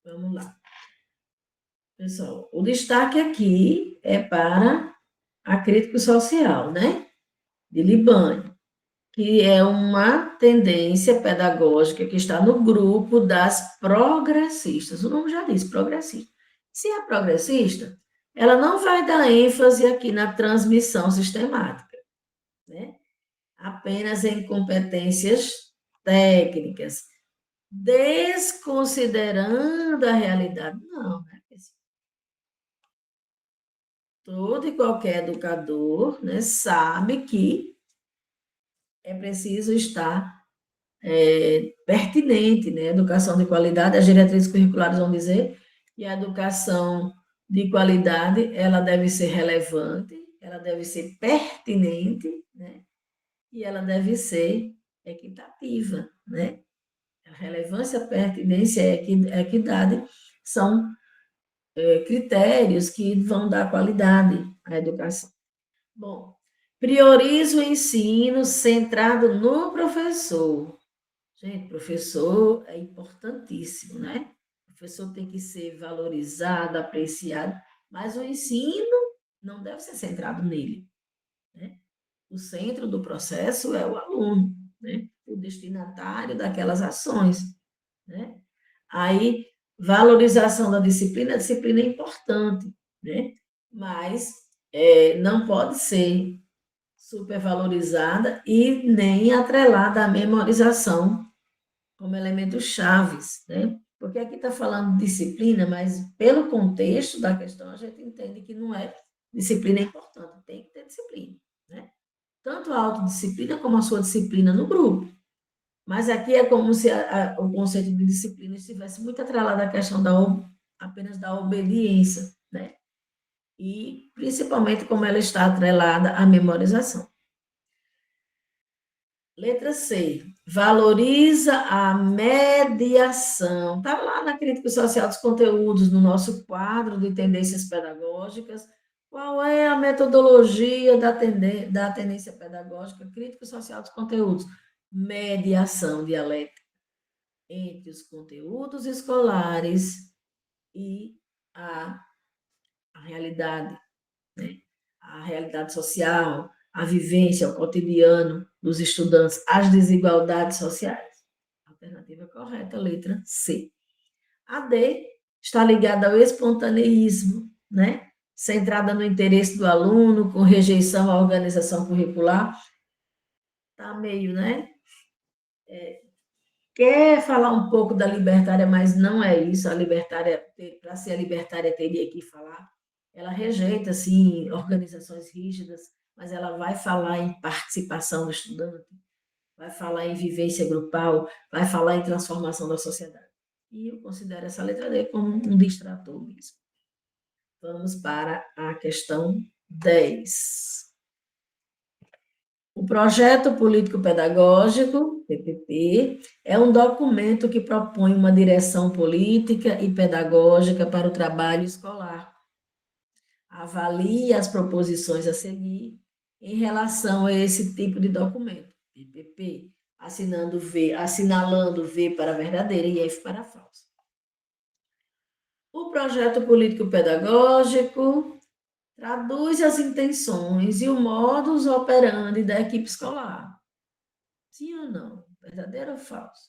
Vamos lá. Pessoal, o destaque aqui é para a crítica social, né? De Libânio, que é uma tendência pedagógica que está no grupo das progressistas. O nome já diz, progressista. Se é progressista, ela não vai dar ênfase aqui na transmissão sistemática, né? Apenas em competências técnicas, desconsiderando a realidade. Não, né? Todo e qualquer educador, né, sabe que é preciso estar pertinente, né? Educação de qualidade, as diretrizes curriculares vão dizer que a educação de qualidade, ela deve ser relevante, ela deve ser pertinente, né? E ela deve ser equitativa, né? A relevância, a pertinência e a equidade são critérios que vão dar qualidade à educação. Bom, prioriza o ensino centrado no professor. Gente, professor é importantíssimo, né? O professor tem que ser valorizado, apreciado, mas o ensino não deve ser centrado nele, né? O centro do processo é o aluno, né? O destinatário daquelas ações, né? Aí, valorização da disciplina, a disciplina é importante, né? Mas não pode ser supervalorizada e nem atrelada à memorização como elementos chaves, né? Porque aqui está falando de disciplina, mas pelo contexto da questão a gente entende que não é disciplina importante, tem que ter disciplina, né? Tanto a autodisciplina como a sua disciplina no grupo. Mas aqui é como se o conceito de disciplina estivesse muito atrelado à questão apenas da obediência, né? E principalmente como ela está atrelada à memorização. Letra C. Valoriza a mediação. Está lá na crítica social dos conteúdos, no nosso quadro de tendências pedagógicas. Qual é a metodologia da tendência pedagógica crítica social dos conteúdos? Mediação dialética entre os conteúdos escolares e a, a realidade, né? A realidade social, a vivência, o cotidiano dos estudantes, as desigualdades sociais. Alternativa correta, letra C. A D está ligada ao espontaneísmo, né? Centrada no interesse do aluno, com rejeição à organização curricular. Está meio, né? Quer falar um pouco da libertária, mas não é isso. A libertária, para ser a libertária, teria que falar. Ela rejeita, assim, organizações rígidas, mas ela vai falar em participação do estudante, vai falar em vivência grupal, vai falar em transformação da sociedade. E eu considero essa letra D como um distrator mesmo. Vamos para a questão 10. O projeto político-pedagógico, PPP, é um documento que propõe uma direção política e pedagógica para o trabalho escolar. Avalia as proposições a seguir em relação a esse tipo de documento, PPP, assinalando V para verdadeira e F para falsa. O projeto político-pedagógico traduz as intenções e o modus operandi da equipe escolar. Sim ou não? Verdadeiro ou falso?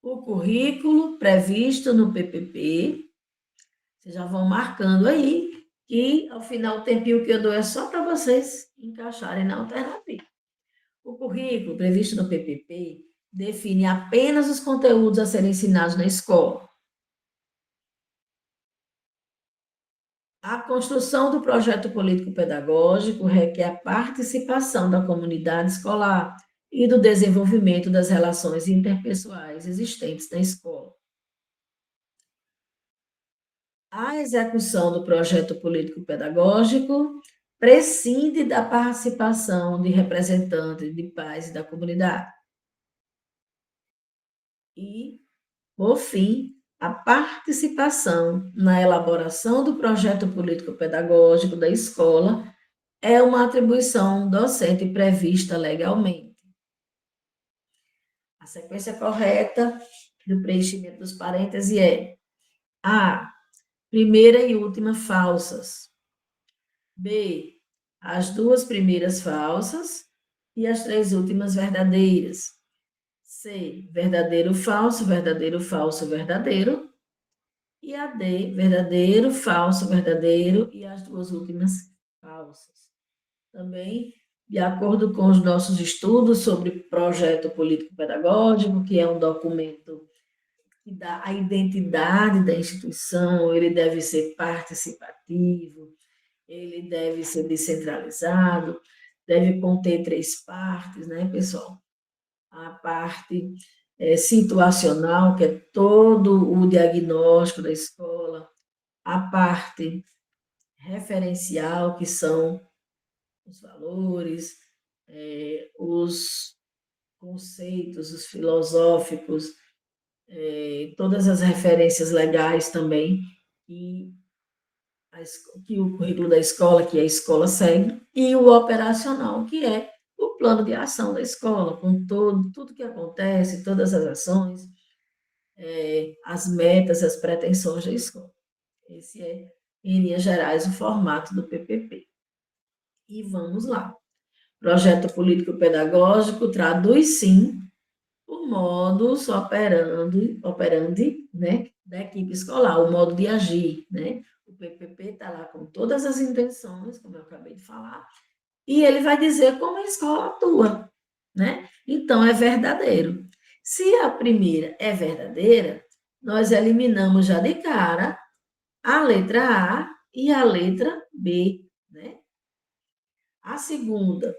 O currículo previsto no PPP, vocês já vão marcando aí, que ao final o tempinho que eu dou é só para vocês encaixarem na alternativa. O currículo previsto no PPP define apenas os conteúdos a serem ensinados na escola. construção do projeto político-pedagógico requer a participação da comunidade escolar e do desenvolvimento das relações interpessoais existentes na escola. A execução do projeto político-pedagógico prescinde da participação de representantes de pais e da comunidade. E, por fim, a participação na elaboração do projeto político-pedagógico da escola é uma atribuição docente prevista legalmente. A sequência correta do preenchimento dos parênteses é: A, primeira e última falsas. B, as duas primeiras falsas e as três últimas verdadeiras. C, verdadeiro, falso, verdadeiro. E a D, verdadeiro, falso, verdadeiro e as duas últimas falsas. Também, de acordo com os nossos estudos sobre projeto político-pedagógico, que é um documento que dá a identidade da instituição, ele deve ser participativo, ele deve ser descentralizado, deve conter três partes, né, pessoal? A parte situacional, que é todo o diagnóstico da escola, a parte referencial, que são os valores, os conceitos, os filosóficos, todas as referências legais também, que o currículo da escola, que a escola segue, e o operacional, que é o plano de ação da escola, com tudo que acontece, todas as ações, as metas, as pretensões da escola. Esse é, em linhas gerais, o formato do PPP. E vamos lá. Projeto político-pedagógico traduz, sim, o modus operandi, né, da equipe escolar, o modo de agir, né? O PPP está lá com todas as intenções, como eu acabei de falar, e ele vai dizer como a escola atua, né? Então, é verdadeiro. Se a primeira é verdadeira, nós eliminamos já de cara a letra A e a letra B, né? A segunda,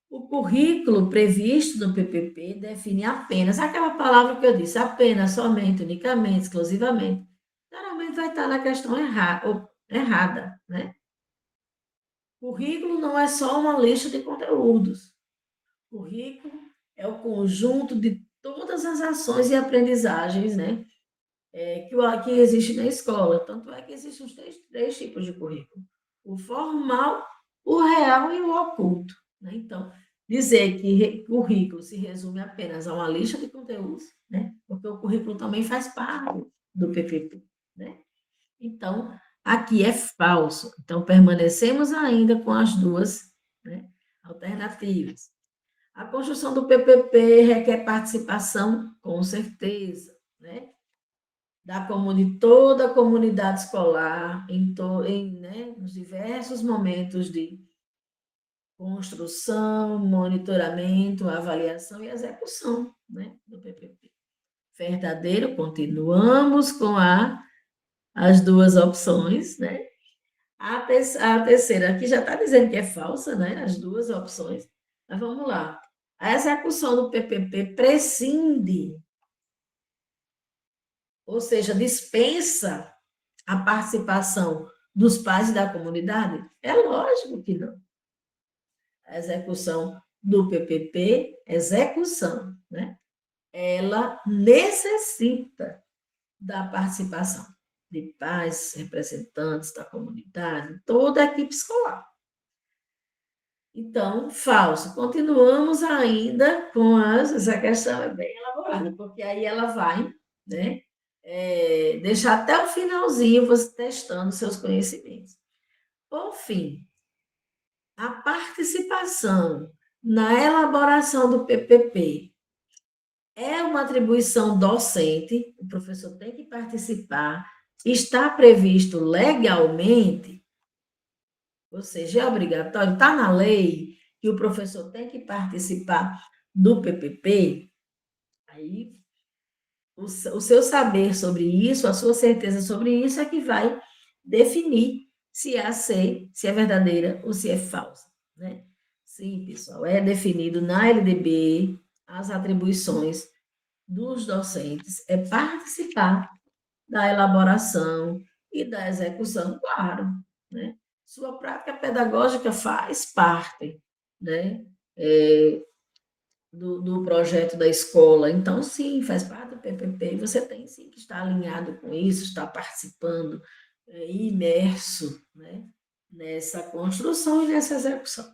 o currículo previsto no PPP define apenas aquela palavra que eu disse, apenas, somente, unicamente, exclusivamente. Geralmente vai estar na questão errada, né? Currículo não é só uma lista de conteúdos. Currículo é o conjunto de todas as ações e aprendizagens, né, que existe na escola. Tanto é que existem os três tipos de currículo: o formal, o real e o oculto, né? Então, dizer que currículo se resume apenas a uma lista de conteúdos, né? Porque o currículo também faz parte do PPP, né? Então, aqui é falso. Então, permanecemos ainda com as duas, né, alternativas. A construção do PPP requer participação, com certeza, né? De toda a comunidade escolar, né, nos diversos momentos de construção, monitoramento, avaliação e execução, né, do PPP. Verdadeiro, continuamos com as duas opções, né? A terceira aqui já está dizendo que é falsa, né? As duas opções. Mas vamos lá. A execução do PPP prescinde, ou seja, dispensa a participação dos pais e da comunidade? É lógico que não. A execução do PPP, execução, né? Ela necessita da participação de pais, representantes da comunidade, toda a equipe escolar. Então, falso. Continuamos ainda com essa questão é bem elaborada, porque aí ela vai, né, deixar até o finalzinho você testando seus conhecimentos. Por fim, a participação na elaboração do PPP é uma atribuição docente, o professor tem que participar, está previsto legalmente, ou seja, é obrigatório, está na lei que o professor tem que participar do PPP, aí o seu saber sobre isso, a sua certeza sobre isso é que vai definir se é a C, se é verdadeira ou se é falsa, né? Sim, pessoal, é definido na LDB as atribuições dos docentes, é participar da elaboração e da execução, claro, né? Sua prática pedagógica faz parte, né? Do projeto da escola. Então, sim, faz parte do PPP, e você tem sim que estar alinhado com isso, estar participando, imerso, né, nessa construção e nessa execução.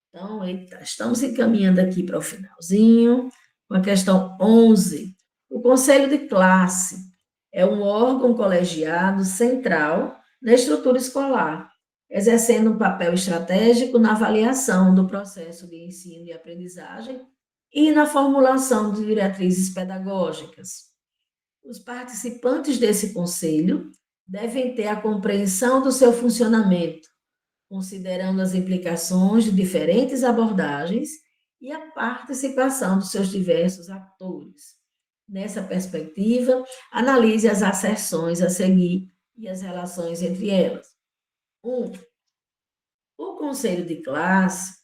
Então, eita, estamos encaminhando aqui para o finalzinho, com a questão 11. O Conselho de Classe é um órgão colegiado central na estrutura escolar, exercendo um papel estratégico na avaliação do processo de ensino e aprendizagem e na formulação de diretrizes pedagógicas. Os participantes desse conselho devem ter a compreensão do seu funcionamento, considerando as implicações de diferentes abordagens e a participação dos seus diversos atores. Nessa perspectiva, analise as asserções a seguir e as relações entre elas. 1. O conselho de classe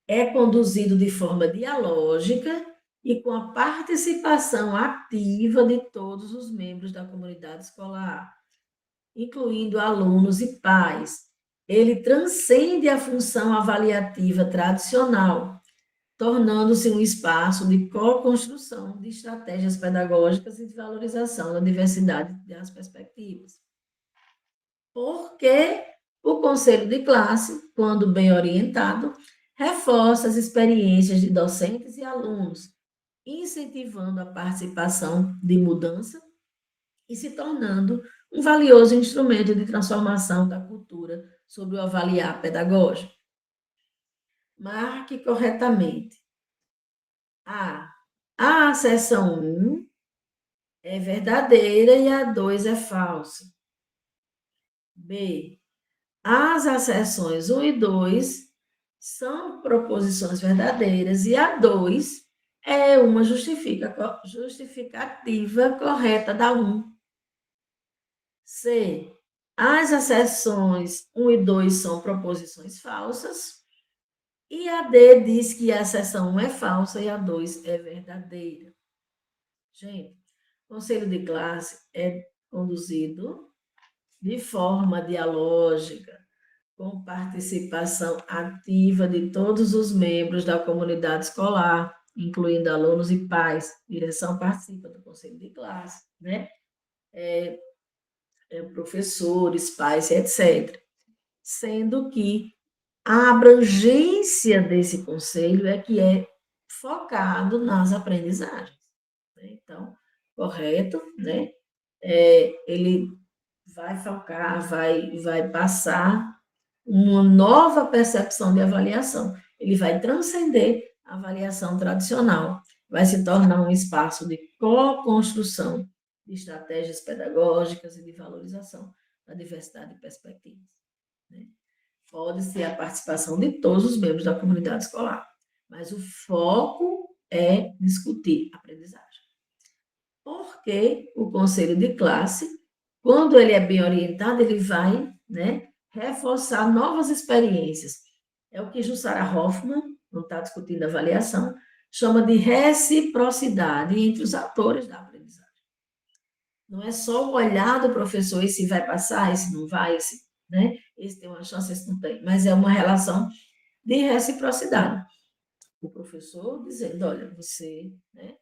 é conduzido de forma dialógica e com a participação ativa de todos os membros da comunidade escolar, incluindo alunos e pais. Ele transcende a função avaliativa tradicional, tornando-se um espaço de co-construção de estratégias pedagógicas e de valorização da diversidade das perspectivas. Porque o conselho de classe, quando bem orientado, reforça as experiências de docentes e alunos, incentivando a participação de mudança e se tornando um valioso instrumento de transformação da cultura sobre o avaliar pedagógico. Marque corretamente. A seção 1 é verdadeira e a 2 é falsa. B. As acessões 1 e 2 são proposições verdadeiras e a 2 é uma justificativa correta da 1. C. As acessões 1 e 2 são proposições falsas e a D diz que a acessão 1 é falsa e a 2 é verdadeira. Gente, o conselho de classe é conduzido de forma dialógica, com participação ativa de todos os membros da comunidade escolar, incluindo alunos e pais. Direção participa do conselho de classe, né? Professores, pais, etc. Sendo que a abrangência desse conselho é que é focado nas aprendizagens. Né? Então, correto, né? Ele vai focar, vai passar uma nova percepção de avaliação. Ele vai transcender a avaliação tradicional, vai se tornar um espaço de co-construção de estratégias pedagógicas e de valorização da diversidade de perspectivas. Né? Pode ser a participação de todos os membros da comunidade escolar, mas o foco é discutir aprendizagem. Porque o conselho de classe, quando ele é bem orientado, ele vai, né, reforçar novas experiências. É o que Jussara Hoffmann, não está discutindo avaliação, chama de reciprocidade entre os atores da aprendizagem. Não é só o olhar do professor, esse vai passar, esse não vai, esse tem uma chance, esse não tem, mas é uma relação de reciprocidade. O professor dizendo, olha, você, né,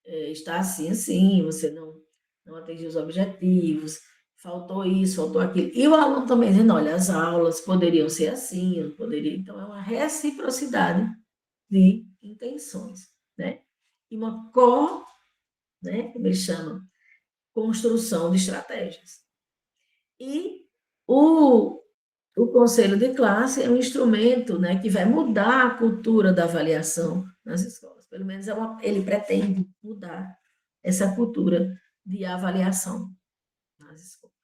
está assim, assim, você não atingiu os objetivos, faltou isso, faltou aquilo. E o aluno também dizendo, olha, as aulas poderiam ser assim, não poderia. Então, é uma reciprocidade de intenções, né? E uma né, como eles chamam, construção de estratégias. E o conselho de classe é um instrumento, né, que vai mudar a cultura da avaliação nas escolas. Pelo menos ele pretende mudar essa cultura de avaliação nas escolas.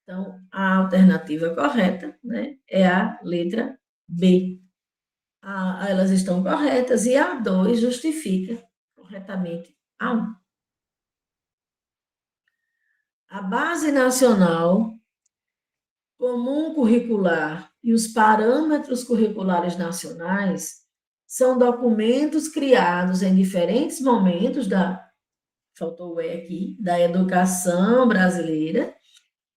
Então, a alternativa correta, né, é a letra B. Elas estão corretas e a 2 justifica corretamente a 1. A Base Nacional comum curricular e os parâmetros curriculares nacionais são documentos criados em diferentes momentos faltou o E aqui, da educação brasileira,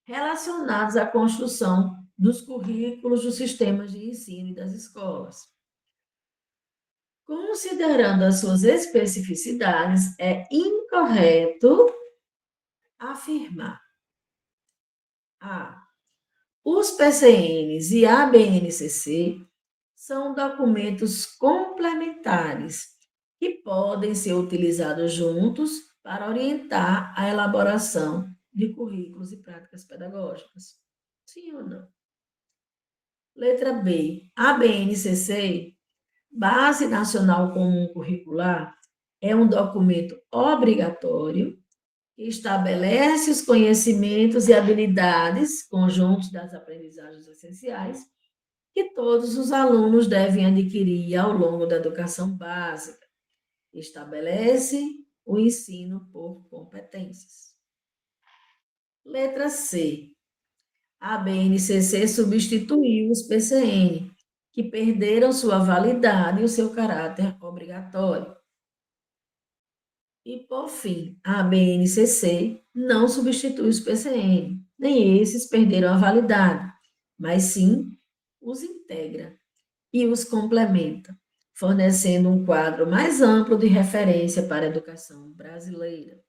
relacionados à construção dos currículos dos sistemas de ensino e das escolas. Considerando as suas especificidades, é incorreto afirmar: a. Os PCNs e a BNCC são documentos complementares que podem ser utilizados juntos para orientar a elaboração de currículos e práticas pedagógicas. Sim ou não? Letra B. A BNCC, Base Nacional Comum Curricular, é um documento obrigatório que estabelece os conhecimentos e habilidades conjuntos das aprendizagens essenciais que todos os alunos devem adquirir ao longo da educação básica. Estabelece o ensino por competências. Letra C. A BNCC substituiu os PCN, que perderam sua validade e o seu caráter obrigatório. E, por fim, a BNCC não substitui os PCN, nem esses perderam a validade, mas sim os integra e os complementa, fornecendo um quadro mais amplo de referência para a educação brasileira.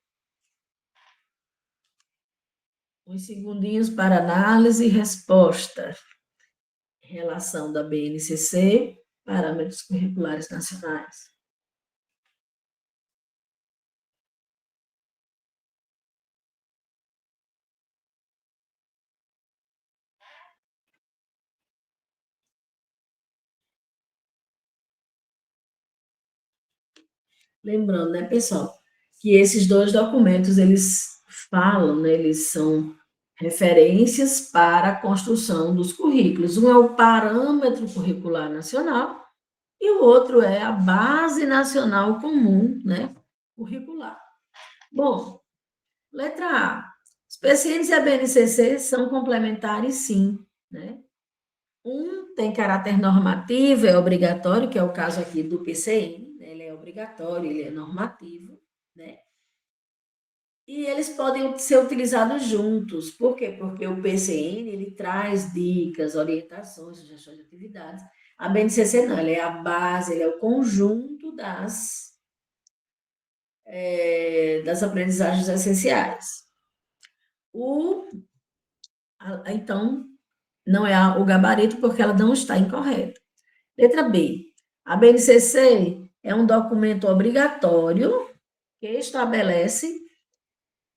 Uns segundinhos para análise e resposta. Relação da BNCC, parâmetros curriculares nacionais. Lembrando, né, pessoal, que esses dois documentos, eles falam, né, eles são referências para a construção dos currículos. Um é o Parâmetro Curricular Nacional e o outro é a Base Nacional Comum, né, curricular. Bom, letra A. Os PCNs e a BNCC são complementares, sim, né? Um tem caráter normativo, é obrigatório, que é o caso aqui do PCN, né? Ele é obrigatório, ele é normativo, né? E eles podem ser utilizados juntos. Por quê? Porque o PCN, ele traz dicas, orientações, sugestões de atividades. A BNCC não, ela é a base, ele é o conjunto das aprendizagens essenciais. Então, não é o gabarito porque ela não está incorreta. Letra B. A BNCC é um documento obrigatório que estabelece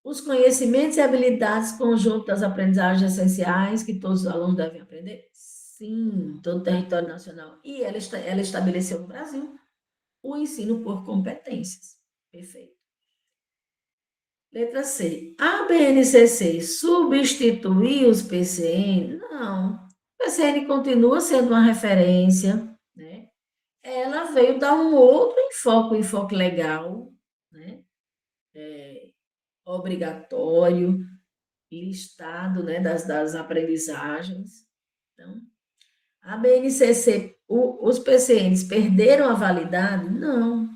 os conhecimentos e habilidades conjunto das aprendizagens essenciais que todos os alunos devem aprender? Sim, todo o território nacional. E ela estabeleceu no Brasil o ensino por competências. Perfeito. Letra C. A BNCC substituiu os PCN? Não. O PCN continua sendo uma referência, né? Ela veio dar um outro enfoque, um enfoque legal, né? Obrigatório, listado, né, das aprendizagens. Então, a BNCC, os PCNs perderam a validade? Não.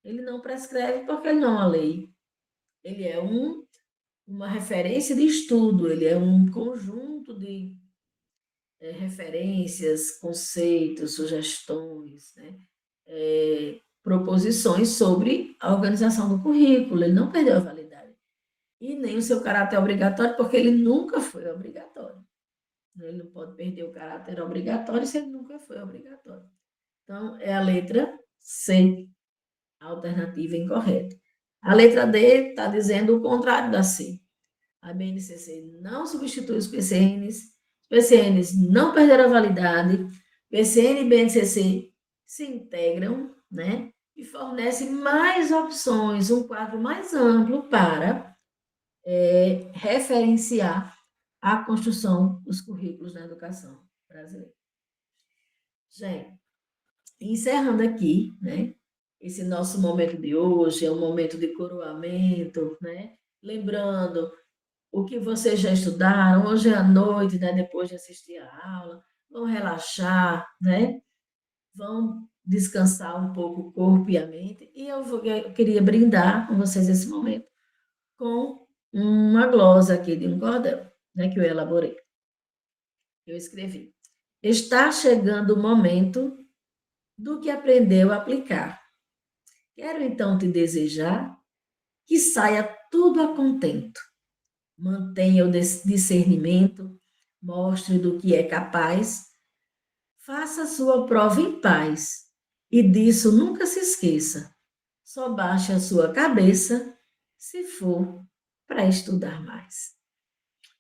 Ele não prescreve porque ele não é uma lei. Ele é uma referência de estudo, ele é um conjunto de referências, conceitos, sugestões, né? Proposições sobre a organização do currículo. Ele não perdeu a validade. E nem o seu caráter obrigatório, porque ele nunca foi obrigatório. Ele não pode perder o caráter obrigatório se ele nunca foi obrigatório. Então, é a letra C, a alternativa incorreta. A letra D está dizendo o contrário da C. A BNCC não substitui os PCNs não perderam a validade, PCN e BNCC se integram, né? E fornecem mais opções, um quadro mais amplo para referenciar a construção dos currículos na educação brasileira. Gente, encerrando aqui, né? Esse nosso momento de hoje é um momento de coroamento, né? Lembrando o que vocês já estudaram, hoje à noite, né, depois de assistir a aula, vão relaxar, né? Vão descansar um pouco o corpo e a mente. E eu queria brindar com vocês esse momento com uma glosa aqui de um cordel, né, que eu elaborei. Eu escrevi: está chegando o momento do que aprendeu a aplicar. Quero então te desejar que saia tudo a contento. Mantenha o discernimento, mostre do que é capaz, faça a sua prova em paz e disso nunca se esqueça. Só baixe a sua cabeça se for para estudar mais.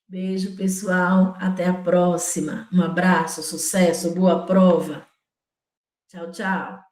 Beijo, pessoal. Até a próxima. Um abraço, sucesso, boa prova. Tchau, tchau.